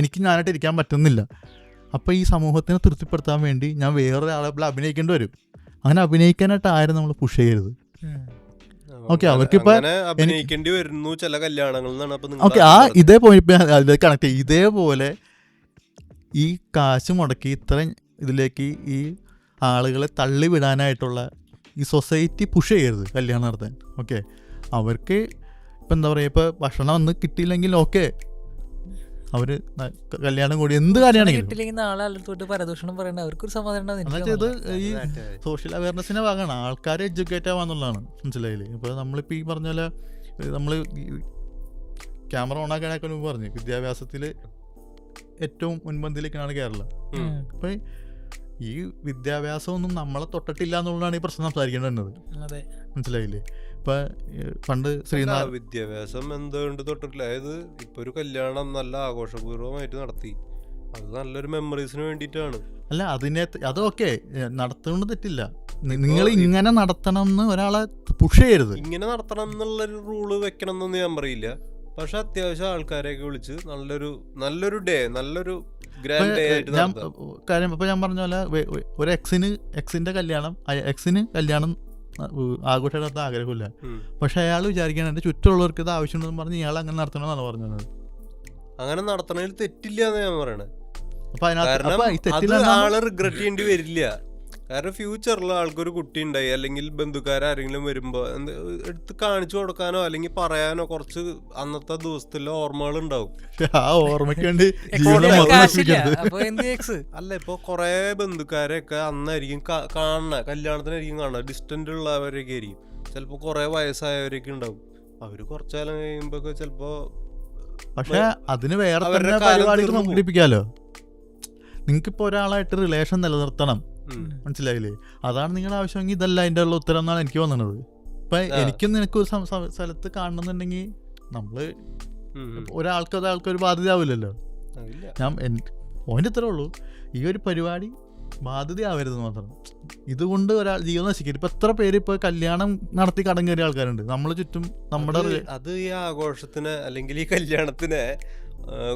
എനിക്ക് ഞാനായിട്ട് ഇരിക്കാൻ പറ്റുന്നില്ല, അപ്പോൾ ഈ സമൂഹത്തിനെ തൃപ്തിപ്പെടുത്താൻ വേണ്ടി ഞാൻ വേറൊരാളെ അഭിനയിക്കേണ്ടി വരും. അങ്ങനെ അഭിനയിക്കാനായിട്ട് ആരും നമ്മൾ പുഷ് ചെയ്യരുത്. ഓക്കെ, അവർക്കിപ്പോൾ അഭിനയിക്കേണ്ടി വരുന്നു ചില കല്യാണങ്ങളിൽ. ഓക്കെ, ഇതേ പോയിന്റ് അതിലേക്ക് കണക്ട് ചെയ്യും. ഇതേപോലെ ഈ കാശ് മുടക്കി ഇത്രയും ഇതിലേക്ക് ഈ ആളുകളെ തള്ളിവിടാനായിട്ടുള്ള ഈ സൊസൈറ്റി പുഷ് ചെയ്യരുത് കല്യാണം നടത്താൻ. ഓക്കെ, അവർക്ക് ഇപ്പം എന്താ പറയുക, ഇപ്പോൾ ഭക്ഷണം ഒന്ന് കിട്ടിയില്ലെങ്കിൽ ഓക്കെ, അവർ കല്യാണം കൂടി എന്ത് കാര്യമാണെങ്കിലും ഇത് ഈ സോഷ്യൽ അവയർനെസ്സിൻ്റെ ഭാഗമാണ്. ആൾക്കാരെ എഡ്യൂക്കേറ്റ് ആവാന്നുള്ളതാണ്, മനസ്സിലായില്ലേ? ഇപ്പോൾ നമ്മളിപ്പോൾ ഈ പറഞ്ഞ പോലെ നമ്മൾ ക്യാമറ ഓൺ ആക്കാനൊക്കെ മുമ്പ് പറഞ്ഞു വിദ്യാഭ്യാസത്തിൽ ഏറ്റവും മുൻപന്തിയിലേക്കാണ് കേരളം. അപ്പം ഈ വിദ്യാഭ്യാസമൊന്നും നമ്മളെ തൊട്ടിട്ടില്ല എന്നുള്ളതാണ് ഈ പ്രശ്നം സംസാരിക്കേണ്ടത്, മനസ്സിലായില്ലേ? ഇപ്പൊ പണ്ട് ശ്രീനാഥ് വിദ്യാഭ്യാസം എന്തുകൊണ്ട് തൊട്ടിട്ടില്ല? അതായത് ഇപ്പൊ ഒരു കല്യാണം നല്ല ആഘോഷപൂർവ്വമായിട്ട് നടത്തി, അത് നല്ലൊരു മെമ്മറീസിന് വേണ്ടിയിട്ടാണ്. അല്ല, അതൊക്കെ നടത്തുകൊണ്ട് തെറ്റില്ല. നിങ്ങൾ ഇങ്ങനെ നടത്തണം എന്ന് ഒരാളെ പുഷ് ചെയ്യരുത്. ഇങ്ങനെ നടത്തണം എന്നുള്ളൊരു റൂള് വെക്കണം എന്നൊന്നും ഞാൻ പറയില്ല, പക്ഷെ അത്യാവശ്യം ആൾക്കാരെയൊക്കെ വിളിച്ച് നല്ലൊരു ഡേ, നല്ലൊരു ഗ്രാൻഡ് ഡേ ആയിട്ട് കാര്യം. ഇപ്പൊ ഞാൻ പറഞ്ഞ പോലെ ഒരു എക്സിന്റെ കല്യാണം, കല്യാണം ആഘോഷമായിട്ട് നടത്താൻ ആഗ്രഹമില്ല, പക്ഷെ അയാൾ വിചാരിക്കാൻ എൻ്റെ ചുറ്റുമുള്ളവർക്ക് ഇത് ആവശ്യമുണ്ടെന്ന് പറഞ്ഞ് ഇയാൾ അങ്ങനെ നടത്തണമെന്നാണ് പറഞ്ഞത്. അങ്ങനെ നടത്തണതിൽ തെറ്റില്ല എന്ന് ഞാൻ പറയണേ. കാരണം ആള് റിഗ്രറ്റ് ചെയ്യേണ്ടി വരില്ല. കാരണം ഫ്യൂച്ചറിൽ ആൾക്കൊരു കുട്ടി ഉണ്ടായി അല്ലെങ്കിൽ ബന്ധുക്കാരെങ്കിലും വരുമ്പോൾ എടുത്ത് കാണിച്ചു കൊടുക്കാനോ അല്ലെങ്കിൽ പറയാനോ കുറച്ച് അന്നത്തെ ദിവസത്തിലെ ഓർമ്മകൾ ഉണ്ടാവും. ആ ഓർമ്മയ്ക്ക് വേണ്ടി അല്ല, ഇപ്പൊ കൊറേ ബന്ധുക്കാരെയൊക്കെ അന്നായിരിക്കും കല്യാണത്തിനായിരിക്കും കാണുക, ഡിസ്റ്റന്റ് ഉള്ളവരൊക്കെ ആയിരിക്കും, ചിലപ്പോ കൊറേ വയസ്സായവരൊക്കെ ഉണ്ടാവും. അവര് കുറച്ചാലും കഴിയുമ്പോ ചിലപ്പോ, പക്ഷെ അതിന് വേറെ പരിപാടികൾ സംഘടിപ്പിക്കാലോ. നിങ്ങൾക്കിപ്പോ ഒരാളായിട്ട് റിലേഷൻ നിലനിർത്തണം, മനസ്സിലായില്ലേ? അതാണ് നിങ്ങളുടെ ആവശ്യമെങ്കിൽ ഇതല്ല അതിൻ്റെ ഉള്ള ഉത്തരം എന്നാണ് എനിക്ക് തോന്നുന്നത്. ഇപ്പൊ എനിക്കും നിനക്കൊരു സ്ഥലത്ത് കാണണമെന്നുണ്ടെങ്കിൽ നമ്മള് ഒരാൾക്കൊരു ബാധ്യത ആവില്ലല്ലോ. പോയിന്റ് ഇത്രേ ഉള്ളൂ, ഈ ഒരു പരിപാടി ബാധ്യതയാവരുത് മാത്രം. ഇതുകൊണ്ട് ഒരാൾ ജീവൻ നശിക്കരുത്. ഇപ്പൊ എത്ര പേര് ഇപ്പൊ കല്യാണം നടത്തി കടം കയറിയ ആൾക്കാരുണ്ട് നമ്മള് ചുറ്റും. നമ്മുടെ അത് ഈ ആഘോഷത്തിന് അല്ലെങ്കിൽ ഈ കല്യാണത്തിന്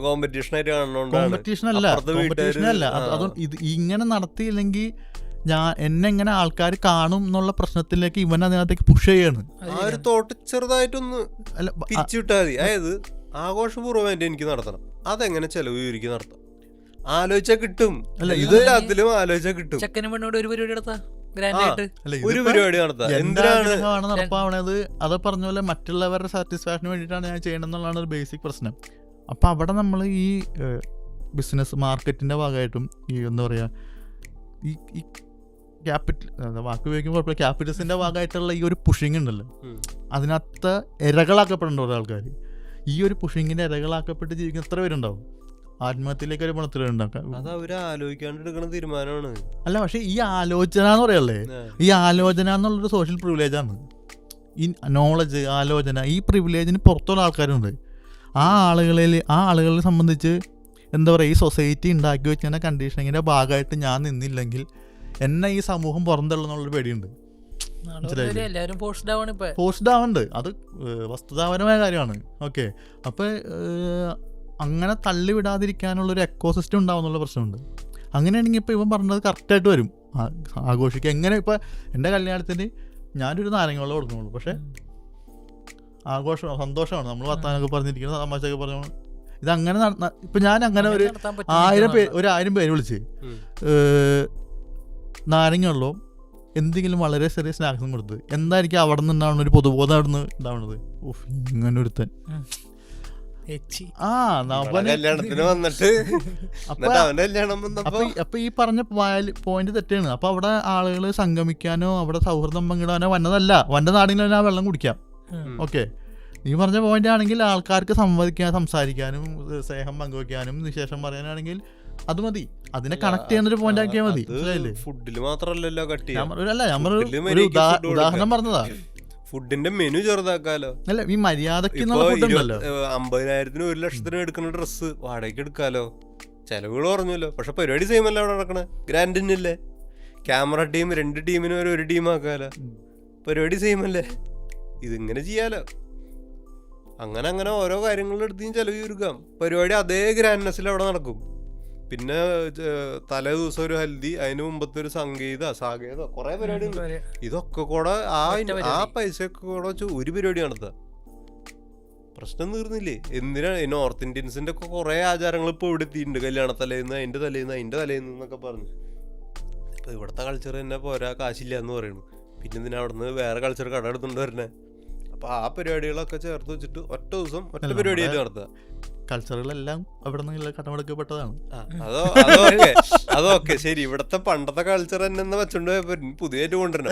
കോമ്പറ്റീഷനായിട്ട് കോമ്പറ്റീഷൻ അല്ല. അതുകൊണ്ട് ഇങ്ങനെ നടത്തിയില്ലെങ്കിൽ എന്നെ എങ്ങനെ ആൾക്കാർ കാണും എന്നുള്ള പ്രശ്നത്തിലേക്ക് ഇവൻ അതിനകത്തേക്ക് പുഷ് ചെയ്യാണ്. ആ ഒരു തോട്ട് ചെറുതായിട്ടൊന്ന് പിരിച്ചുവിട്ടാൽ മതി. അതായത് ആഘോഷപൂർവ്വമായിട്ട് എനിക്ക് നടത്തണം, അതെങ്ങനെ ചെലവ് ചുരുക്കി നടത്താം, ആലോചിച്ചാൽ കിട്ടും. അല്ല, ഇത് അതിലും ആലോചിച്ചാൽ കിട്ടും. ഒരു പരിപാടി നടത്താം, എന്തിനാണ് നടപ്പാവണത്? അത് പറഞ്ഞ പോലെ മറ്റുള്ളവരുടെ സാറ്റിസ്ഫാക്ഷന് വേണ്ടിയിട്ടാണ് ഞാൻ ചെയ്യണമെന്നുള്ളതാണ് ഒരു ബേസിക് പ്രശ്നം. അപ്പം അവിടെ നമ്മൾ ഈ ബിസിനസ് മാർക്കറ്റിൻ്റെ ഭാഗമായിട്ടും ഈ എന്താ പറയുക, ഈ ക്യാപിറ്റൽ വാക്ക് ഉപയോഗിക്കുമ്പോൾ കുഴപ്പമില്ല, ക്യാപിറ്റലിസ്റ്റിൻ്റെ ഭാഗമായിട്ടുള്ള ഈ ഒരു പുഷിങ് ഉണ്ടല്ലോ, അതിനകത്ത് ഇരകളാക്കപ്പെടേണ്ട ഓരോ ആൾക്കാർ. ഈ ഒരു പുഷിങ്ങിൻ്റെ ഇരകളാക്കപ്പെട്ട് ജീവിക്കുന്ന എത്ര പേരുണ്ടാവും? ആത്മഹത്യയിലേക്ക് ഒരു പണത്തിലുണ്ടാക്കാം. അത് അവര് ആലോചിക്കാണ്ട് എടുക്കുന്ന തീരുമാനമാണ്. അല്ല, പക്ഷെ ഈ ആലോചന എന്ന് പറയല്ലേ, ഈ ആലോചന എന്നുള്ളൊരു സോഷ്യൽ പ്രിവിലേജാണ്. ഈ നോളജ്, ആലോചന, ഈ പ്രിവിലേജിന് പുറത്തുള്ള ആൾക്കാരുണ്ട്. ആ ആളുകളെ സംബന്ധിച്ച് എന്താ പറയുക, ഈ സൊസൈറ്റി ഉണ്ടാക്കി വെച്ചിരുന്ന കണ്ടീഷനിങ്ങിൻ്റെ ഭാഗമായിട്ട് ഞാൻ നിന്നില്ലെങ്കിൽ എന്നെ ഈ സമൂഹം പുറന്തള്ളുന്നുള്ളൊരു പേടിയുണ്ട്. പോസ്റ്റ് ആവുന്നുണ്ട്, അത് വസ്തുതാപരമായ കാര്യമാണ്. ഓക്കെ, അപ്പോൾ അങ്ങനെ തള്ളിവിടാതിരിക്കാനുള്ളൊരു എക്കോസിസ്റ്റം ഉണ്ടാവുന്നുള്ള പ്രശ്നമുണ്ട്. അങ്ങനെയാണെങ്കിൽ ഇപ്പോൾ ഇവൻ പറഞ്ഞത് കറക്റ്റായിട്ട് വരും. ആഘോഷിക്കുക എങ്ങനെ, ഇപ്പോൾ എൻ്റെ കല്യാണത്തിന് ഞാനൊരു നാരങ്ങ വെള്ളം കൊടുക്കുന്നുള്ളൂ, പക്ഷേ ആഘോഷം സന്തോഷമാണ്. നമ്മൾ വർത്താനൊക്കെ പറഞ്ഞിരിക്കുന്നത്, തമാശയൊക്കെ പറഞ്ഞു. ഇതങ്ങനെ ഇപ്പം ഞാൻ അങ്ങനെ ഒരു 1000 പേര് വിളിച്ച് നാരങ്ങ വെള്ളവും എന്തെങ്കിലും വളരെ ചെറിയ സ്നാക്സും കൊടുത്ത് എന്തായിരിക്കും അവിടെ നിന്ന് ഉണ്ടാവുന്ന ഒരു പൊതുബോധം അവിടെ നിന്ന് ഉണ്ടാവുന്നത്. ഇങ്ങനെ ഒരുത്തൻ അപ്പൊ ഈ പറഞ്ഞ പോയിന്റ് തെറ്റാണ്. അപ്പൊ അവിടെ ആളുകൾ സംഗമിക്കാനോ അവിടെ സൗഹൃദം പങ്കിടാനോ വന്നതല്ല, വന്ന നാടിന് ആ വെള്ളം കുടിക്കാം. ഓക്കെ, നീ പറഞ്ഞ പോയിന്റ് ആണെങ്കിൽ ആൾക്കാർക്ക് സംസാരിക്കാനും സ്നേഹം പങ്കുവയ്ക്കാനും വിശേഷം പറയാനാണെങ്കിൽ അത് മതി. അതിനെ കണക്ട് ചെയ്യുന്നൊരു പോയിന്റ് ആക്കിയാൽ മതി. ഫുഡില് മാത്രല്ലല്ലോ ഉദാഹരണം പറഞ്ഞതാ. ഫുഡിന്റെ മെനു ചെറുതാക്കാലോ. അല്ല, ഈ മര്യാദക്ക് 50,000-ന് 1,00,000-ന് എടുക്കുന്ന ഡ്രസ്സ് വാടകയ്ക്ക് എടുക്കാലോ. ചെലവുകൾ പറഞ്ഞല്ലോ, പക്ഷെ പരിപാടി സെയിം അല്ല അവിടെ നടക്കണേ. ഗ്രാൻഡിനല്ലേ, ക്യാമറ ടീം 2 ടീമിന് ഒരു ടീമാക്കാലോ. പരിപാടി സെയിം അല്ലേ, ഇതിങ്ങനെ ചെയ്യാലോ. അങ്ങനെ ഓരോ കാര്യങ്ങളുടെ അടുത്ത് ചെലവ് ചുരുക്കാം. പരിപാടി അതേ ഗ്രാൻഡ്നെസ്സിൽ അവിടെ നടക്കും. പിന്നെ തലേ ദിവസം ഒരു ഹൽദി, അതിന് മുമ്പത്തെ ഒരു സാഗേതോ കുറെ പരിപാടി ഉണ്ട്. ഇതൊക്കെ കൂടെ ആ പൈസയൊക്കെ കൂടെ വെച്ച് ഒരു പരിപാടി നടത്തുക, പ്രശ്നം തീർന്നില്ലേ? എന്തിനാണ് നോർത്ത് ഇന്ത്യൻസിന്റെ ഒക്കെ കുറെ ആചാരങ്ങൾ ഇപ്പോൾ ഇവിടെ എത്തിയിട്ടുണ്ട്. കല്യാണത്തലേന്ന് അതിന്റെ തലേന്ന് എന്നൊക്കെ പറഞ്ഞു. ഇപ്പൊ ഇവിടുത്തെ കൾച്ചർ തന്നെ പോരാ, കാശില്ല എന്ന് പറയുന്നു. പിന്നെ എന്തിനാ അവിടെ നിന്ന് വേറെ കൾച്ചർ കട എടുത്തുകൊണ്ട് വരണേ? അപ്പൊ ആ പരിപാടികളൊക്കെ ചേർത്ത് വെച്ചിട്ട് ഒറ്റ ദിവസം ഒറ്റ പരിപാടിയായിട്ട് നടത്തുക. കൾച്ചറുകളെല്ലാം അവിടെ നിന്ന് കടമെടുക്കപ്പെട്ടതാണ്. അതൊക്കെ ശരി. ഇവിടത്തെ പണ്ടത്തെ കൾച്ചർ തന്നെ വെച്ചോണ്ട് പുതിയതായിട്ട് കൊണ്ടുവരണം.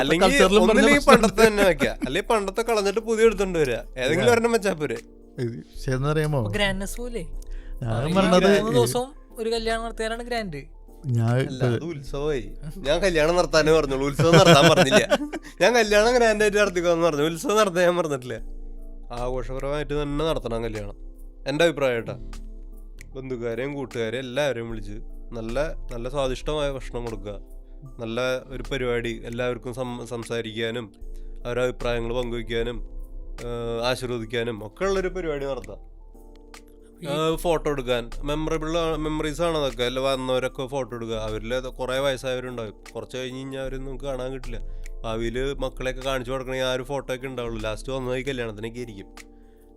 അല്ലെങ്കിൽ പണ്ടത്തെ തന്നെ വെക്കുക, അല്ലെങ്കിൽ പണ്ടത്തെ കളഞ്ഞിട്ട് പുതിയ എടുത്തോണ്ട് വരിക. ഏതെങ്കിലും ഒരെണ്ണം വെച്ചാ പോരെ. അറിയാമോ, ഒരു കല്യാണം നടത്തിയാലാണ് ഗ്രാൻഡ്. ഉത്സവമായി. ഞാൻ കല്യാണം നടത്താനേ പറഞ്ഞോളൂ, ഉത്സവം നടത്താൻ പറഞ്ഞില്ല. ഞാൻ കല്യാണം ഗ്രാൻഡായിട്ട് നടത്തിക്കോന്ന് പറഞ്ഞു, ഉത്സവം നടത്താൻ ഞാൻ പറഞ്ഞിട്ടില്ല. ആഘോഷപരമായിട്ട് തന്നെ നടത്തണം കല്യാണം, എൻ്റെ അഭിപ്രായമായിട്ടാ. ബന്ധുക്കാരെയും കൂട്ടുകാരെയും എല്ലാവരെയും വിളിച്ച് നല്ല സ്വാദിഷ്ടമായ ഭക്ഷണം കൊടുക്കുക, നല്ല ഒരു പരിപാടി, എല്ലാവർക്കും സംസാരിക്കാനും അവരുടെ അഭിപ്രായങ്ങൾ പങ്കുവയ്ക്കാനും ആശീർവദിക്കാനും ഒക്കെ ഉള്ളൊരു പരിപാടി നടത്താം. ഫോട്ടോ എടുക്കാൻ മെമ്മറീസ് ആണ് അതൊക്കെ. അല്ല, വന്നവരൊക്കെ ഫോട്ടോ എടുക്കുക. അവരിൽ കുറെ വയസ്സായവരുണ്ടാവും, കുറച്ച് കഴിഞ്ഞ് കഴിഞ്ഞാൽ അവരൊന്നും കാണാൻ കിട്ടില്ല. ഭാവിയിൽ മക്കളെയൊക്കെ കാണിച്ചു കൊടുക്കണമെങ്കിൽ ആ ഒരു ഫോട്ടോ ഒക്കെ ഉണ്ടാവുള്ളൂ. ലാസ്റ്റ് വന്നത് കല്യാണത്തിനൊക്കെ ഇരിക്കും.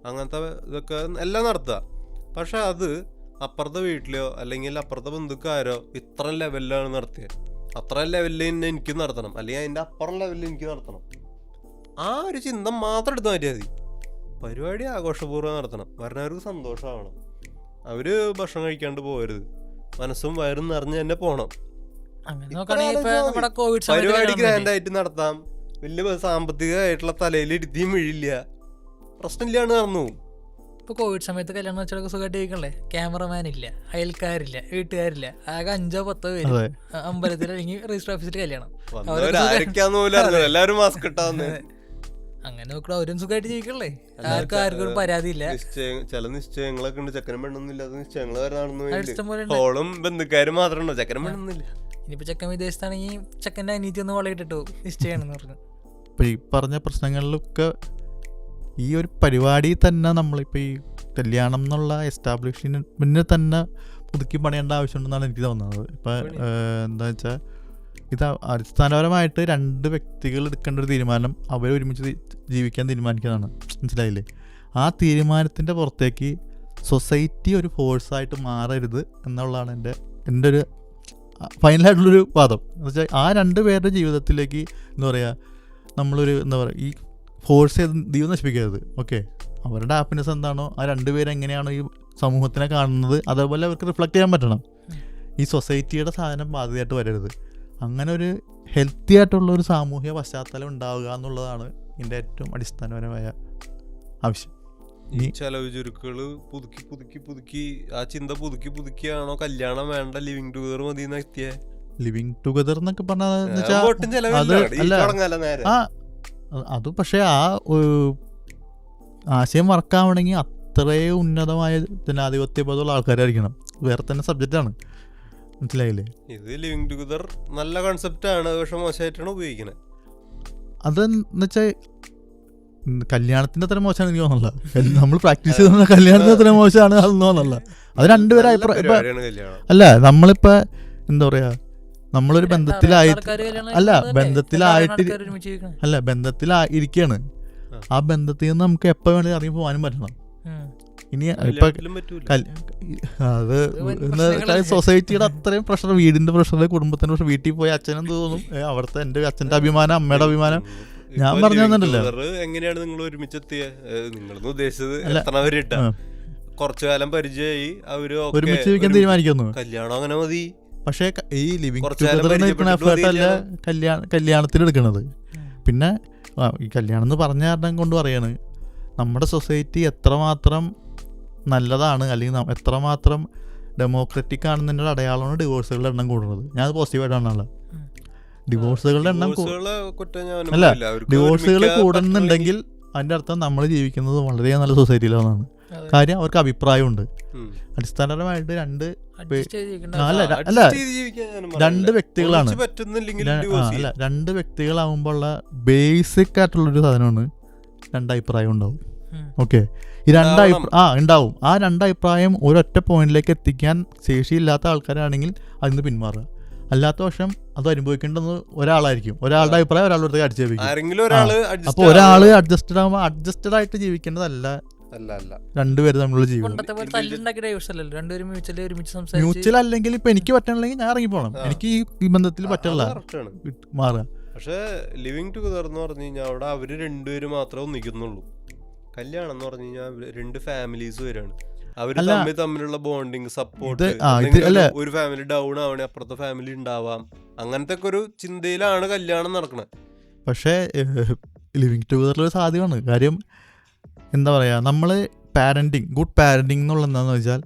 അങ്ങനത്തെ ഇതൊക്കെ എല്ലാം നടത്തുക. പക്ഷെ അത് അപ്പുറത്തെ വീട്ടിലോ അല്ലെങ്കിൽ അപ്പുറത്തെ ബന്ധുക്കാരോ ഇത്ര ലെവലിലാണ് നടത്തിയത്, അത്ര ലെവലിൽ തന്നെ എനിക്ക് നടത്തണം, അല്ലെങ്കിൽ അതിൻ്റെ അപ്പുറം ലെവലിൽ എനിക്ക് നടത്തണം. ആ ഒരു ചിന്ത മാത്രം എടുത്താൽ മതിയാൽ മതി. പരിപാടി ആഘോഷപൂർവ്വം നടത്തണം, വരുന്നവർക്ക് സന്തോഷമാവണം. അവര് ഭക്ഷണം കഴിക്കാണ്ട് പോകരുത്, മനസ്സും വയറും നിറഞ്ഞ് തന്നെ പോകണം. പരിപാടി ഗ്രാൻഡായിട്ട് നടത്താം, വലിയ സാമ്പത്തികമായിട്ടുള്ള തലയിൽ ഇരുത്തിയും വീഴില്ല, പ്രശ്നമില്ലാണ്ട് നടന്നു പോകും. ഇപ്പൊ കോവിഡ് സമയത്ത് കല്യാണം വെച്ചൊക്കെ സുഖമായിട്ട് ഇരിക്കണല്ലേ. ക്യാമറമാൻ ഇല്ല, അയൽക്കാരില്ല, വീട്ടുകാരില്ല, ആകെ 5-10 പേര് അമ്പലത്തിൽ അല്ലെങ്കിൽ രജിസ്റ്റർ ഓഫീസിൽ കല്യാണം. എല്ലാവരും മാസ്ക് ഇട്ടാന്ന്. അങ്ങനെ നോക്കണം, അവരും സുഖമായിട്ട് ജീവിക്കണല്ലേ, ആർക്കും ഒരു പരാതിയില്ല. ചില നിശ്ചയങ്ങളൊക്കെ ഉണ്ട്, ചക്കനും പെണ്ണൊന്നുമില്ലാത്ത നിശ്ചയങ്ങൾ വരെ നടന്നു. ബന്ധുക്കാര് മാത്രമുണ്ടോ, ചക്കനും പെണ്ണൊന്നുമില്ല. ഇനിയിപ്പോ ചെക്കൻ വിദേശത്താണെങ്കിൽ ചെക്കൻ്റെ അനീതി ഒന്ന് വളയിട്ടിട്ടു നിശ്ചയാണെന്ന് പറഞ്ഞു. ഇപ്പൊ ഈ പറഞ്ഞ പ്രശ്നങ്ങളിലൊക്കെ ഈ ഒരു പരിപാടി തന്നെ നമ്മളിപ്പോൾ ഈ കല്യാണം എന്നുള്ള എസ്റ്റാബ്ലിഷ്മെന്റിനെ തന്നെ പുതുക്കി പണിയേണ്ട ആവശ്യമുണ്ടെന്നാണ് എനിക്ക് തോന്നുന്നത്. ഇപ്പം എന്താ വെച്ചാൽ ഇത് അടിസ്ഥാനപരമായിട്ട് 2 വ്യക്തികൾ എടുക്കേണ്ട ഒരു തീരുമാനം അവർ ഒരുമിച്ച് ജീവിക്കാൻ തീരുമാനിക്കുന്നതാണ്, മനസ്സിലായില്ലേ? ആ തീരുമാനത്തിൻ്റെ പുറത്തേക്ക് സൊസൈറ്റി ഒരു ഫോഴ്സായിട്ട് മാറരുത് എന്നുള്ളതാണ് എൻ്റെ ഒരു ഫൈനലായിട്ടുള്ളൊരു വാദം. എന്ന് വെച്ചാൽ ആ 2 പേരുടെ ജീവിതത്തിലേക്ക് എന്താ പറയുക, നമ്മളൊരു എന്താ പറയുക, ഈ ഫോഴ്സ് ചെയ്ത് ദൈവം നശിപ്പിക്കരുത്. ഓക്കെ, അവരുടെ ഹാപ്പിനെസ് എന്താണോ, ആ 2 പേര് എങ്ങനെയാണോ ഈ സമൂഹത്തിനെ കാണുന്നത് അതേപോലെ അവർക്ക് റിഫ്ലക്റ്റ് ചെയ്യാൻ പറ്റണം. ഈ സൊസൈറ്റിയുടെ സാധനം ബാധ്യതയായിട്ട് വരരുത്. അങ്ങനെ ഒരു ഹെൽത്തി ആയിട്ടുള്ള ഒരു സാമൂഹിക പശ്ചാത്തലം ഉണ്ടാവുക എന്നുള്ളതാണ് ഇതിൻ്റെ ഏറ്റവും അടിസ്ഥാനപരമായ ആവശ്യം. ഈ ചെലവ് ചുരുക്കുകള് പുതുക്കി ആ ചിന്ത പുതുക്കിയാണോ കല്യാണം വേണ്ട, ലിവിങ് ടുഗദർ മതി എത്തിയ. ലിവിങ് ടുഗദർ എന്നൊക്കെ പറഞ്ഞാൽ അത് പക്ഷേ ആ ആശയം വർക്കാവണമെങ്കിൽ അത്രയും ഉന്നതമായ ജനാധിപത്യ ബോധമുള്ള ആൾക്കാരായിരിക്കണം. വേറെ തന്നെ സബ്ജക്റ്റാണ്, മനസ്സിലായില്ലേ? ഇത് ലിവിങ് ടുഗദർ നല്ല കൺസെപ്റ്റാണ്, പക്ഷെ മോശമായിട്ടാണ് ഉപയോഗിക്കുന്നത്. അതെന്ന് വെച്ചാൽ കല്യാണത്തിന്റെ അത്ര മോശമാണ് എനിക്ക് തോന്നുന്നില്ല. നമ്മൾ പ്രാക്ടീസ് ചെയ്യുന്ന കല്യാണത്തിന് അത്ര മോശമാണ് അതെന്ന് തോന്നുന്നില്ല. അത് രണ്ടുപേരും അല്ല, നമ്മളിപ്പോ എന്താ പറയാ, നമ്മളൊരു ബന്ധത്തിലായിട്ട് ബന്ധത്തിലായിരിക്കാണ്. ആ ബന്ധത്തിൽ നിന്ന് നമുക്ക് എപ്പോ വേണമെങ്കിൽ ഇറങ്ങി പോകാനും പറ്റണം. ഇനി ഇപ്പൊ അത് സൊസൈറ്റിയുടെ അത്രയും പ്രഷർ, വീടിന്റെ പ്രഷർ, കുടുംബത്തിന്റെ പ്രഷർ, വീട്ടിൽ പോയി അച്ഛനും തോന്നും അവിടുത്തെ എന്റെ അച്ഛന്റെ അഭിമാനം, അമ്മയുടെ അഭിമാനം. ഞാൻ പറഞ്ഞു തന്നിട്ടല്ലോ എങ്ങനെയാണ് നിങ്ങൾ ഒരുമിച്ചെത്തിയ, നിങ്ങളെന്ന് ഉദ്ദേശിച്ചത് കുറച്ചു കാലം പരിചയമായി അവര് ഒരുമിച്ച് ജീവിക്കാൻ തീരുമാനിക്കുന്നു, കല്യാണം അങ്ങനെ മതി. പക്ഷെ ഈ ലിവിങ് ടുഗദറിന് എടുക്കുന്ന എഫേർട്ടല്ല കല്യാണത്തിന് എടുക്കണത്. പിന്നെ ഈ കല്യാണം എന്ന് പറഞ്ഞ കാരണം കൊണ്ട് പറയാണ്, നമ്മുടെ സൊസൈറ്റി എത്രമാത്രം നല്ലതാണ് അല്ലെങ്കിൽ എത്രമാത്രം ഡെമോക്രാറ്റിക് ആണെന്നതിൻ്റെ അടയാളമാണ് ഡിവോഴ്സുകളുടെ എണ്ണം കൂടുന്നത്. ഞാൻ അത് പോസിറ്റീവായിട്ടാണല്ലോ. ഡിവോഴ്സുകളുടെ എണ്ണം അല്ല, ഡിവോഴ്സുകൾ കൂടുന്നുണ്ടെങ്കിൽ അതിൻ്റെ അർത്ഥം നമ്മൾ ജീവിക്കുന്നത് വളരെ നല്ല സൊസൈറ്റിയിലാണെന്നാണ്. കാര്യം അവർക്ക് അഭിപ്രായമുണ്ട്. അടിസ്ഥാനപരമായിട്ട് രണ്ട് വ്യക്തികളാണ്, രണ്ട് വ്യക്തികളാവുമ്പോഴുള്ള ബേസിക് ആയിട്ടുള്ളൊരു സാധനമാണ് രണ്ടഭിപ്രായം ഉണ്ടാവും. ഓക്കെ, ഈ ഉണ്ടാവും. ആ രണ്ടഭിപ്രായം ഒരൊറ്റ പോയിന്റിലേക്ക് എത്തിക്കാൻ ശേഷിയില്ലാത്ത ആൾക്കാരാണെങ്കിൽ അതിന് പിന്മാറുക. അല്ലാത്ത പക്ഷം അത് അനുഭവിക്കേണ്ടത് ഒരാളായിരിക്കും. ഒരാളുടെ അഭിപ്രായം ഒരാളുടെ അടുത്തേക്ക് അടിച്ചേപ്പിക്കും. അപ്പൊ ഒരാള് അഡ്ജസ്റ്റഡ് ആയിട്ട് ജീവിക്കേണ്ടതല്ല രണ്ടുപേരും തമ്മിലുള്ള ജീവിതം. മ്യൂച്വൽ അല്ലെങ്കിൽ ഇപ്പൊ എനിക്ക് പറ്റണില്ലെങ്കിൽ ഞാൻ ഇറങ്ങി പോകണം, എനിക്ക് ഈ ബന്ധത്തിൽ പറ്റില്ല, മാറുക. പക്ഷെ ലിവിങ് ടുഗദർ എന്ന് പറഞ്ഞു കഴിഞ്ഞാൽ അവിടെ അവര് രണ്ടുപേരും മാത്രമേ ഒന്നിക്കുന്നുള്ളൂ. കല്യാണം എന്ന് പറഞ്ഞു കഴിഞ്ഞാൽ രണ്ട് ഫാമിലീസ് വരാണ്, അവര് തമ്മിലുള്ള ബോണ്ടിങ്, സപ്പോർട്ട്. ഒരു ഫാമിലി ഡൗൺ ആവണേ അപ്പുറത്തെ ഫാമിലി ഉണ്ടാവാം, അങ്ങനത്തെ ഒക്കെ ഒരു ചിന്തയിലാണ് കല്യാണം നടക്കണത്. പക്ഷേ ലിവിങ് ടുഗദറിലൊരു സാധ്യമാണ്. കാര്യം എന്താ പറയുക, നമ്മൾ ഗുഡ് പാരന്റിങ് എന്നുള്ള എന്താണെന്ന് വെച്ചാൽ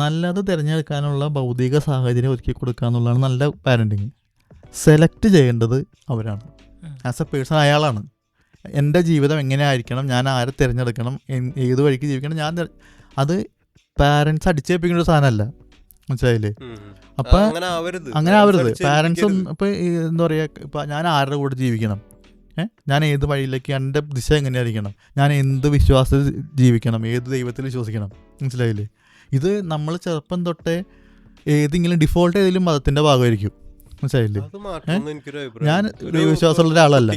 നല്ലത് തിരഞ്ഞെടുക്കാനുള്ള ഭൗതിക സാഹചര്യം ഒരുക്കി കൊടുക്കുക എന്നുള്ളതാണ് നല്ല പാരന്റിങ്. സെലക്ട് ചെയ്യേണ്ടത് അവരാണ്, ആസ് എ പേഴ്സൺ അയാളാണ്. എൻ്റെ ജീവിതം എങ്ങനെ ആയിരിക്കണം, ഞാൻ ആരെ തിരഞ്ഞെടുക്കണം, ഏത് വഴിക്ക് ജീവിക്കണം, അത് പാരൻസ് അടിച്ചേൽപ്പിക്കുന്ന ഒരു സാധനമല്ല, മനസ്സിലായില്ലേ? അപ്പം അങ്ങനെ ആവരുത്. പാരൻസ് ഇപ്പം എന്താ പറയുക, ഇപ്പം ഞാൻ ആരുടെ കൂടെ ജീവിക്കണം, ഞാൻ ഏത് വഴിയിലേക്ക്, എൻ്റെ ദിശ എങ്ങനെയായിരിക്കണം, ഞാൻ എന്ത് വിശ്വാസത്തിൽ ജീവിക്കണം, ഏത് ദൈവത്തിൽ വിശ്വസിക്കണം, മനസ്സിലായില്ലേ? ഇത് നമ്മൾ ചെറുപ്പം തൊട്ടേ ഏതെങ്കിലും ഡിഫോൾട്ട് ഏതെങ്കിലും മതത്തിൻ്റെ ഭാഗമായിരിക്കും, മനസ്സിലായില്ലേ? ഞാൻ ദൈവവിശ്വാസമുള്ള ഒരാളല്ല.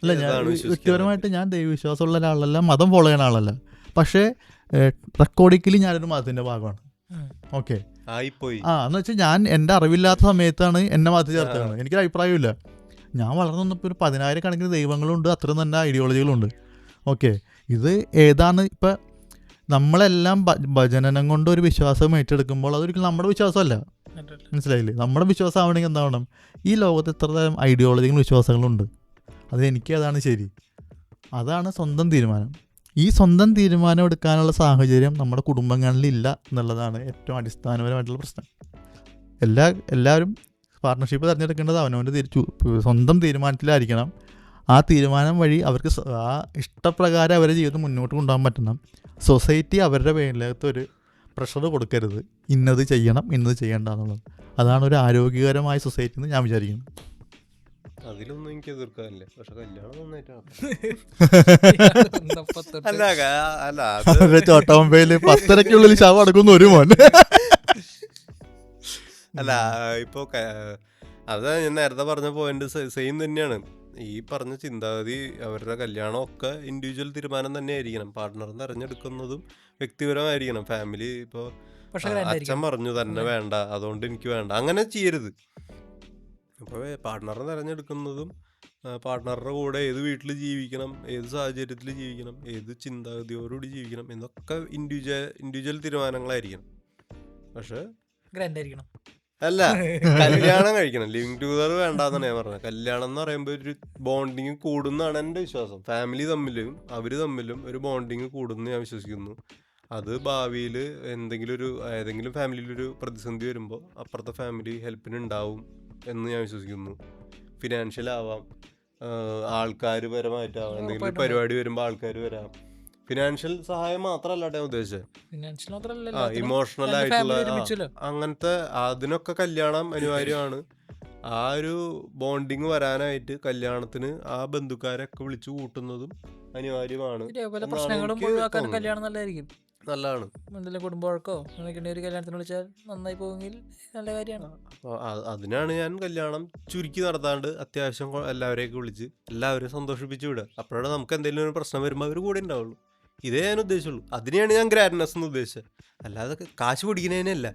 അല്ല, ഞാൻ വ്യക്തിപരമായിട്ട് ഞാൻ ദൈവവിശ്വാസമുള്ള ഒരാളല്ല, മതം ഫോളോ ചെയ്യുന്ന ആളല്ല. പക്ഷേ റെക്കോർഡിക്കലി ഞാനൊരു മതത്തിൻ്റെ ഭാഗമാണ്. ഓക്കെ, എന്ന് വെച്ചാൽ ഞാൻ എൻ്റെ അറിവില്ലാത്ത സമയത്താണ് എന്നെ മതത്തിൽ ചേർത്തത്. എനിക്കൊരു അഭിപ്രായമില്ല. ഞാൻ വളർന്നു വന്നപ്പോൾ ഒരു 10,000 കണക്കിന് ദൈവങ്ങളുണ്ട്, അത്രയും തന്നെ ഐഡിയോളജികളുണ്ട്. ഓക്കെ, ഇത് ഏതാണ് ഇപ്പം നമ്മളെല്ലാം ഭജനം കൊണ്ട് ഒരു വിശ്വാസം ഏറ്റെടുക്കുമ്പോൾ അതൊരിക്കലും നമ്മുടെ വിശ്വാസമല്ല, മനസ്സിലായില്ലേ? നമ്മുടെ വിശ്വാസം ആവണമെങ്കിൽ എന്താവണം, ഈ ലോകത്ത് എത്ര തരം ഐഡിയോളജികളും വിശ്വാസങ്ങളുണ്ട്, അതെനിക്ക് അതാണ് ശരി, അതാണ് സ്വന്തം തീരുമാനം. ഈ സ്വന്തം തീരുമാനം എടുക്കാനുള്ള സാഹചര്യം നമ്മുടെ കുടുംബങ്ങളിലില്ല എന്നുള്ളതാണ് ഏറ്റവും അടിസ്ഥാനപരമായിട്ടുള്ള പ്രശ്നം. എല്ലാവരും പാർട്ട്ണർഷിപ്പ് തിരഞ്ഞെടുക്കേണ്ടത് അവനവൻ്റെ സ്വന്തം തീരുമാനത്തിലായിരിക്കണം. ആ തീരുമാനം വഴി അവർക്ക് ആ ഇഷ്ടപ്രകാരം അവരുടെ ജീവിതം മുന്നോട്ട് കൊണ്ടുപോകാൻ പറ്റണം. സൊസൈറ്റി അവരുടെ പേരിലകത്ത് ഒരു പ്രഷർ കൊടുക്കരുത്, ഇന്നത് ചെയ്യണം ഇന്നത് ചെയ്യേണ്ട എന്നുള്ളത്. അതാണ് ഒരു ആരോഗ്യകരമായ സൊസൈറ്റി എന്ന് ഞാൻ വിചാരിക്കുന്നു. അതിലൊന്നും എനിക്ക് എതിർക്കാനില്ല, പക്ഷെ കല്യാണം നന്നായിട്ടാണ്. ചോട്ടാമ്പയില് 10:30 ശവം അടക്കുന്ന ഒരു മോൻ. അല്ല, ഇപ്പൊ അതാ ഞാൻ നേരത്തെ പറഞ്ഞ പോയിന്റ് സെയിം തന്നെയാണ്. ഈ പറഞ്ഞ ചിന്താഗതി അവരുടെ കല്യാണം ഒക്കെ ഇൻഡിവിജ്വൽ തീരുമാനം തന്നെ ആയിരിക്കണം. പാർട്ട്ണർ തിരഞ്ഞെടുക്കുന്നതും വ്യക്തിപരമായിരിക്കണം. ഫാമിലി ഇപ്പോൾ അച്ഛൻ പറഞ്ഞു തന്നെ വേണ്ട, അതുകൊണ്ട് എനിക്ക് വേണ്ട, അങ്ങനെ ചെയ്യരുത്. അപ്പോൾ പാർട്ട്ണറെ തിരഞ്ഞെടുക്കുന്നതും പാർട്ട്ണറുടെ കൂടെ ഏത് വീട്ടിൽ ജീവിക്കണം, ഏത് സാഹചര്യത്തിൽ ജീവിക്കണം, ഏത് ചിന്താഗതിയോടുകൂടി ജീവിക്കണം എന്നൊക്കെ ഇൻഡിവിജ്വൽ തീരുമാനങ്ങളായിരിക്കണം. പക്ഷെ അല്ല, കല്യാണം കഴിക്കണം. ലിവിങ് ടുഗദർ വേണ്ടാന്നാണ് ഞാൻ പറഞ്ഞത്. കല്യാണം എന്ന് പറയുമ്പോൾ ഒരു ബോണ്ടിങ് കൂടുന്നാണ് എൻ്റെ വിശ്വാസം. ഫാമിലി തമ്മിലും അവർ തമ്മിലും ഒരു ബോണ്ടിങ് കൂടുമെന്ന് ഞാൻ വിശ്വസിക്കുന്നു. അത് ഭാവിയിൽ ഏതെങ്കിലും ഫാമിലിയിലൊരു പ്രതിസന്ധി വരുമ്പോൾ അപ്പുറത്തെ ഫാമിലി ഹെൽപ്പിന് ഉണ്ടാവും എന്ന് ഞാൻ വിശ്വസിക്കുന്നു. ഫിനാൻഷ്യൽ ആവാം, ആൾക്കാർ പരമായിട്ടാവാം, എന്തെങ്കിലും പരിപാടി വരുമ്പോൾ ആൾക്കാർ വരാം. ഫിനാൻഷ്യൽ സഹായം മാത്രമല്ല ഞാൻ ഉദ്ദേശിച്ചത്, ഫിനാൻഷ്യൽ മാത്രമല്ല, ഇമോഷണൽ ആയിട്ടുള്ള അങ്ങനത്തെ അതിനൊക്കെ കല്യാണം അനിവാര്യമാണ്. ആ ഒരു ബോണ്ടിങ് വരാനായിട്ട് കല്യാണത്തിന് ആ ബന്ധുക്കാരൊക്കെ വിളിച്ചു കൂട്ടുന്നതും അനിവാര്യമാണ്. പ്രശ്നങ്ങളും ഒഴിവാക്കാൻ കല്യാണം നല്ലതായിരിക്കും, നല്ലതാണ്. എന്തെങ്കിലും കുടുംബവഴക്കോ ഒരു കല്യാണത്തിന് വിളിച്ചാൽ നന്നായി പോകുമെങ്കിൽ നല്ല കാര്യമാണ്. അതിനാണ് ഞാൻ കല്യാണം ചുരുക്കി നടത്താണ്ട് അത്യാവശ്യം എല്ലാവരെയൊക്കെ വിളിച്ച് എല്ലാവരെയും സന്തോഷിപ്പിച്ച് വിടുക. അപ്പോഴാണ് നമുക്ക് എന്തെങ്കിലും ഒരു പ്രശ്നം വരുമ്പോൾ അവർ കൂടെ ഉണ്ടാവുള്ളൂ. ഇതേ ഞാൻ ഉദ്ദേശിച്ചുള്ളൂ. അതിനെയാണ് ഞാൻ ഗ്രാൻഡ്നെസ് എന്ന് ഉദ്ദേശിച്ചത്. അല്ലാതെ കാശ് പിടിക്കുന്നതിനല്ല,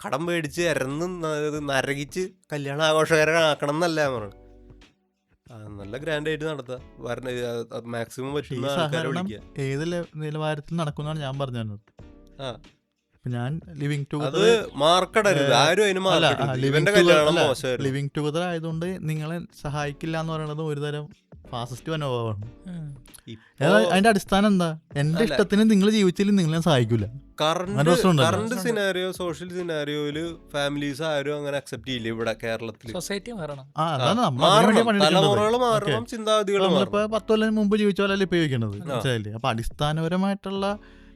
കടം മേടിച്ച് ഇരന്ന് നരകിച്ച് കല്യാണ ആഘോഷകരനാക്കണം എന്നല്ല ഞാൻ പറഞ്ഞത്. നല്ല ഗ്രാൻഡ് ആയിട്ട് നടത്താം, മാക്സിമം പറ്റുന്ന ആൾക്കാരെ വിളിക്കുക. ഏത് നിലവാരത്തിൽ നടക്കുന്നതാണ് ഞാൻ പറഞ്ഞു തന്നത്. ഞാൻ ലിവിങ് ടുഗദർ മാർക്കടരുത്, ആരും അതിന് ലിവിങ് ടുഗദർ ആയതുകൊണ്ട് നിങ്ങളെ സഹായിക്കില്ല എന്ന് പറയുന്നത് ഒരുതരം ഫാസിസ്റ്റ് മനോഭാവമാണ്. അതിന്റെ അടിസ്ഥാനം എന്താ? എന്റെ ഇഷ്ടത്തിന് നിങ്ങൾ ജീവിച്ചില്ലെങ്കിൽ നിങ്ങളെ സഹായിക്കൂല. കറണ്ട് സിനാരിയോ, സോഷ്യൽ സിനാരിയോയില് ഫാമിലീസ് ആരും അങ്ങനെ അക്സെപ്റ്റ് ചെയ്യില്ല ഇവിടെ കേരളത്തിൽ. സൊസൈറ്റി മാറണം, തലമുറകൾ മാറണം, ചിന്താഗതികൾ മാറണം. 10 കൊല്ലം മുമ്പ് ജീവിച്ച പോലല്ലേ ഉപയോഗിക്കുന്നത്, മനസ്സിലായില്ലേ? അപ്പൊ അടിസ്ഥാനപരമായിട്ടുള്ള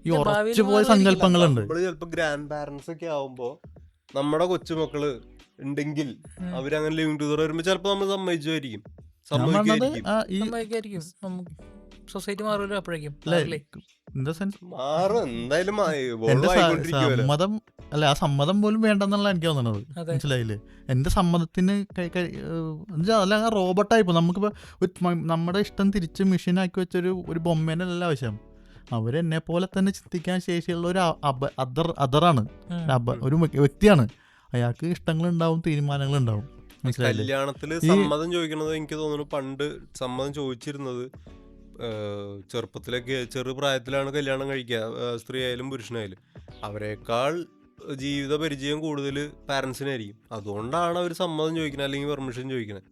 ഈ ഉറച്ചു പോയ സങ്കല്പങ്ങളുണ്ട്. ചിലപ്പോ ഗ്രാൻഡ് പാരന്റ്സ് ഒക്കെ ആവുമ്പോ നമ്മുടെ കൊച്ചുമക്കള് ഉണ്ടെങ്കിൽ അവരങ്ങനെ ലിവിങ് ടുഗദർ വരുമ്പോ ചിലപ്പോ നമ്മൾ സമ്മതിച്ചുമായിരിക്കും. സൊസൈറ്റി മാറുമല്ലോ അപ്പോഴേക്കും. സമ്മതം അല്ല, ആ സമ്മതം പോലും വേണ്ടെന്നുള്ള എനിക്ക് തോന്നുന്നത്, മനസ്സിലായില്ലേ? എന്റെ സമ്മതത്തിന് അല്ല റോബോട്ടായിപ്പോ നമുക്കിപ്പോ നമ്മുടെ ഇഷ്ടം തിരിച്ച് മെഷീനാക്കി വെച്ചൊരു ബൊമ്മേനല്ല ആവശ്യം. അവരെന്നെ പോലെ തന്നെ ചിന്തിക്കാൻ ശേഷിയുള്ള ഒരു അതറാണ്, ഒരു വ്യക്തിയാണ്. അയാൾക്ക് ഇഷ്ടങ്ങളുണ്ടാവും, തീരുമാനങ്ങളുണ്ടാവും. കല്യാണത്തില് സമ്മതം ചോദിക്കുന്നത് എനിക്ക് തോന്നുന്നു പണ്ട് സമ്മതം ചോദിച്ചിരുന്നത് ചെറുപ്പത്തിലൊക്കെ, ചെറുപ്രായത്തിലാണ് കല്യാണം കഴിക്കുക, സ്ത്രീ ആയാലും പുരുഷനായാലും. അവരെക്കാൾ ജീവിത പരിചയം കൂടുതൽ പാരന്റ്സിനായിരിക്കും. അതുകൊണ്ടാണ് അവർ സമ്മതം ചോദിക്കുന്നത് അല്ലെങ്കിൽ പെർമിഷൻ ചോദിക്കുന്നത്.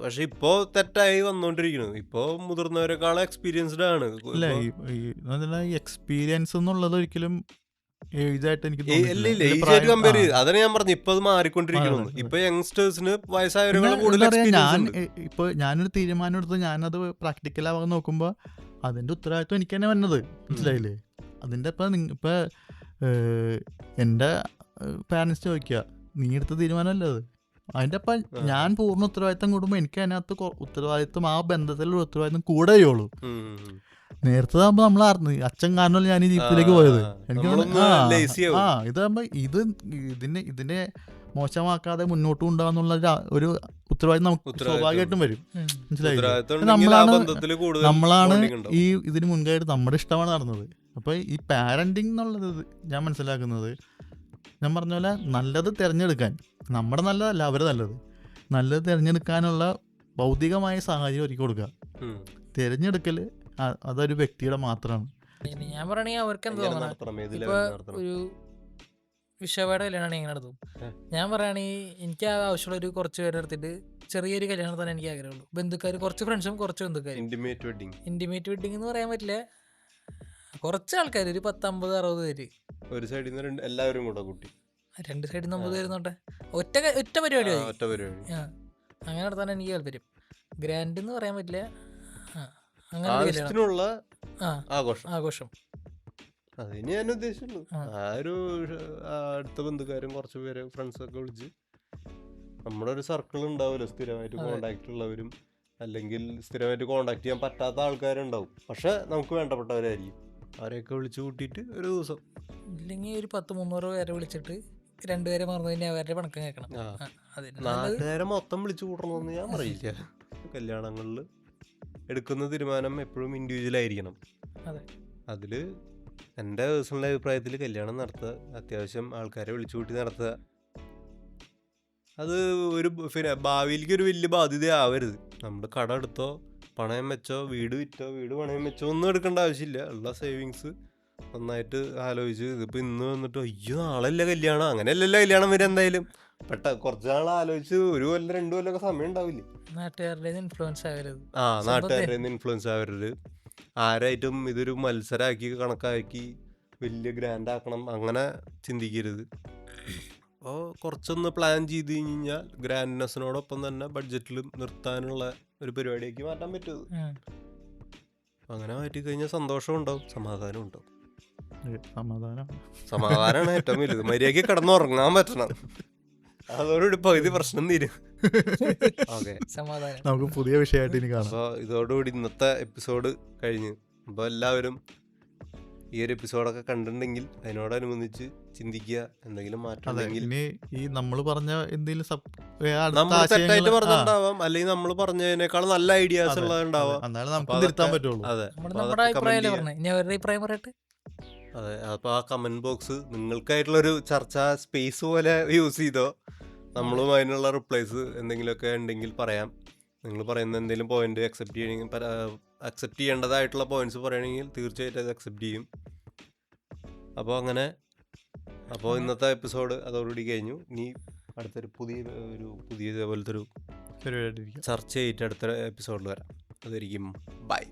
പക്ഷെ ഇപ്പോ തെറ്റായി വന്നോണ്ടിരിക്കുന്നത്. ഇപ്പോ മുതിർന്നവരെക്കാളും എക്സ്പീരിയൻസ്ഡ് ആണ്. എക്സ്പീരിയൻസ് എന്നുള്ളത് ഒരിക്കലും അതാണ് ഞാൻ പറഞ്ഞു. ഇപ്പൊ അത് മാറിക്കൊണ്ടിരിക്കുന്നു. ഇപ്പൊ യങ്സ്റ്റേഴ്സിന് വയസ്സായവരെക്കാൾ കൂടുതൽ ഇപ്പൊ ഞാനൊരു തീരുമാനം എടുത്ത് ഞാനത് പ്രാക്ടിക്കലാവാൻ നോക്കുമ്പോ അതിന്റെ ഉത്തരവാദിത്വം എനിക്ക് തന്നെ വന്നത്, മനസ്സിലായില്ലേ? അതിന്റെ ഇപ്പൊ എന്റെ പാരന്റ്സ് ചോദിക്കുക, നീ എടുത്ത തീരുമാനമല്ലേ അത്? അതിന്റെ ഒപ്പം ഞാൻ പൂർണ്ണ ഉത്തരവാദിത്തം കൂടുമ്പോ എനിക്ക് അതിനകത്ത് ഉത്തരവാദിത്വം, ആ ബന്ധത്തിലുള്ള ഉത്തരവാദിത്തം കൂടെ ചെയ്യുള്ളൂ. നേരത്തെ ആകുമ്പോ നമ്മൾ അച്ഛൻ കാരണമല്ല ഞാൻ ഈ ജീവിതത്തിലേക്ക് പോയത്. എനിക്ക് ഇതാകുമ്പോ ഇതിനെ മോശമാക്കാതെ മുന്നോട്ട് കൊണ്ടുപോകാന്നുള്ള ഒരു ഉത്തരവാദിത്തം നമുക്ക് സ്വാഭാവികമായിട്ടും വരും, മനസ്സിലായില്ലേ? നമ്മളാണ് ഈ ഇതിന് മുൻകായിട്ട് നമ്മുടെ ഇഷ്ടമാണ് നടന്നത്. അപ്പൊ ഈ പാരന്റിങ് എന്നുള്ളത് ഞാൻ മനസ്സിലാക്കുന്നത്, ഞാൻ പറഞ്ഞ പോലെ നല്ലത് തിരഞ്ഞെടുക്കാൻ, നമ്മുടെ നല്ലതല്ല അവര് നല്ലത് തിരഞ്ഞെടുക്കാനുള്ള ഭൗതികമായ സാഹചര്യം ഒരുക്കി കൊടുക്കുക. തിരഞ്ഞെടുക്കല് അതൊരു വ്യക്തിയുടെ മാത്രമാണ്. ഞാൻ പറയണെങ്കിൽ അവർക്ക് എന്താ ഇപ്പൊ ഒരു വിഷയയുടെ കല്യാണം എങ്ങനെ നടത്തും? ഞാൻ പറയുകയാണെങ്കിൽ എനിക്ക് ആവശ്യമുള്ള ഒരു കുറച്ച് പേരെ എടുത്തിട്ട് ചെറിയൊരു കല്യാണം തന്നെ എനിക്ക് ആഗ്രഹമുള്ളൂ. ബന്ധുക്കാർ, കുറച്ച് ഫ്രണ്ട്സും കുറച്ച് ബന്ധുക്കാരും. ഇന്റിമേറ്റ് വെഡിങ് എന്ന് പറയാൻ പറ്റില്ല, കുറച്ച് ആൾക്കാർ, ഒരു 10-50-60 പേര് ഒരു സൈഡിൽ നിന്ന് എല്ലാവരും കൂടെ കൂട്ടി, 2 സൈഡിൽ നിന്ന് 50 പേര് നോട്ടെ, ഒറ്റ പരിപാടി അങ്ങനെ നടത്താൻ എനിക്ക് താല്പര്യം. ഗ്രാൻഡ് എന്ന് പറയാൻ പറ്റില്ല, ആവശ്യത്തിനുള്ള ആഘോഷം. അതിന് ഞാൻ ഉദ്ദേശിച്ചുള്ളൂ. ആ ഒരു അടുത്ത ബന്ധുക്കാരും കുറച്ച് പേര് ഫ്രണ്ട്സൊക്കെ വിളിച്ച് നമ്മുടെ ഒരു സർക്കിൾ ഉണ്ടാവുമല്ലോ, സ്ഥിരമായിട്ട് കോണ്ടാക്ട് ഉള്ളവരും അല്ലെങ്കിൽ സ്ഥിരമായിട്ട് കോണ്ടാക്ട് ചെയ്യാൻ പറ്റാത്ത ആൾക്കാരുണ്ടാവും, പക്ഷെ നമുക്ക് വേണ്ടപ്പെട്ടവരായിരിക്കും. അവരെയൊക്കെ വിളിച്ചു കൂട്ടിയിട്ട് ഒരു ദിവസം, ഇല്ലെങ്കിൽ ഒരു 10-300 പേരെ വിളിച്ചിട്ട് 2 പേരെ മറന്നു കഴിഞ്ഞാൽ അവരുടെ പണക്കം കേൾക്കണം. നാട്ടുകാരെ മൊത്തം വിളിച്ചു കൂട്ടണമെന്ന് ഞാൻ പറയില്ല. കല്യാണങ്ങളിൽ എടുക്കുന്ന തീരുമാനം എപ്പോഴും ഇൻഡിവിജ്വൽ ആയിരിക്കണം. അതില് എൻ്റെ പേഴ്സണൽ അഭിപ്രായത്തിൽ കല്യാണം നടത്തുക, അത്യാവശ്യം ആൾക്കാരെ വിളിച്ചു കൂട്ടി നടത്തുക, അത് ഒരു ഭാവിയിലേക്ക് ഒരു വലിയ ബാധ്യതയാവരുത്. നമ്മൾ കട എടുത്തോ, പണയം വെച്ചോ, വീട് വിറ്റോ, വീട് പണയം വെച്ചോ ഒന്നും എടുക്കേണ്ട ആവശ്യമില്ല. ഉള്ള സേവിങ്സ് നന്നായിട്ട് ആലോചിച്ച്, ഇതിപ്പോൾ ഇന്ന് വന്നിട്ട് അയ്യോ നാളല്ല കല്യാണം, അങ്ങനെയല്ലല്ലോ കല്യാണം വരെ. എന്തായാലും കുറച്ച് നാൾ ആലോചിച്ച് 1 കൊല്ലം 2 കൊല്ലമൊക്കെ സമയം ഉണ്ടാവില്ലേ? നാട്ടുകാരുടെ ഇൻഫ്ലുവൻസ് ആവരുത്. നാട്ടുകാരുടെ ഇൻഫ്ലുവൻസ് ആവരുത്. ആരായിട്ടും ഇതൊരു മത്സരമാക്കി കണക്കാക്കി വലിയ ഗ്രാൻഡ് ആക്കണം അങ്ങനെ ചിന്തിക്കരുത്. അപ്പോൾ കുറച്ചൊന്ന് പ്ലാൻ ചെയ്ത് കഴിഞ്ഞാൽ ഗ്രാൻഡ്നെസ്സിനോടൊപ്പം തന്നെ ബഡ്ജറ്റിൽ നിർത്താനുള്ള ഒരു പരിപാടിയാക്കി മാറ്റാൻ പറ്റും. ഉം. അങ്ങനെ മാറ്റി കഴിഞ്ഞാൽ സന്തോഷം ഉണ്ടാവും, സമാധാനം ഉണ്ടാവും. സമാധാനം സമാധാനമാണ് ഏറ്റവും വലുത്. മര്യാദയ്ക്ക് കിടന്നുറങ്ങാൻ പറ്റണം, അതോടുകൂടി പകുതി പ്രശ്നം തീരും. ഓക്കെ, സമാധാനം. നമുക്ക് പുതിയ വിഷയമായിട്ട് ഇനി കാണാം. അപ്പോൾ ഇതോടുകൂടി ഇന്നത്തെ എപ്പിസോഡ് കഴിഞ്ഞ്. അപ്പോൾ എല്ലാവരും ഈ ഒരു എപ്പിസോഡൊക്കെ കണ്ടിട്ടുണ്ടെങ്കിൽ അതിനോടനുബന്ധിച്ച് ചിന്തിക്കുക, എന്തെങ്കിലും മാറ്റം അതെ, ഉണ്ടെങ്കിൽ. ഇനി ഈ നമ്മൾ പറഞ്ഞ എന്തെങ്കിലും നമ്മൾ തെറ്റായിട്ട് പറഞ്ഞിട്ടുണ്ടാവാം, അല്ലെങ്കിൽ നമ്മൾ പറഞ്ഞതിനേക്കാൾ നല്ല ഐഡിയാസ് ഉള്ളതുണ്ടാവാം. എന്നാലും നമുക്ക് തിരുത്താൻ പറ്റുള്ളൂ. അതെ, നമ്മുടെ അഭിപ്രായമല്ലേ പറഞ്ഞത്, ഇനി അവരുടെ അഭിപ്രായം പറയട്ടെ. അതെ. അപ്പോൾ ആ കമന്റ് ബോക്സ് നിങ്ങൾക്കായിട്ടുള്ളൊരു ചർച്ചാ സ്പേസ് പോലെ യൂസ് ചെയ്തോ. നമ്മളും അതിനുള്ള റിപ്ലൈസ് എന്തെങ്കിലുമൊക്കെ ഉണ്ടെങ്കിൽ പറയാം. നിങ്ങൾ പറയുന്ന എന്തെങ്കിലും പോയിന്റ് അക്സെപ്റ്റ് ചെയ്യേണ്ടതായിട്ടുള്ള പോയിന്റ്സ് പറയുകയാണെങ്കിൽ തീർച്ചയായിട്ടും അത് അക്സെപ്റ്റ് ചെയ്യും. അപ്പോൾ ഇന്നത്തെ എപ്പിസോഡ് അതോടുകൂടി കഴിഞ്ഞു. ഇനി അടുത്തൊരു പുതിയ ഇതേപോലത്തെ ഒരു ചർച്ച ചെയ്തിട്ട് അടുത്ത എപ്പിസോഡിൽ വരാം. അതായിരിക്കും ബൈ.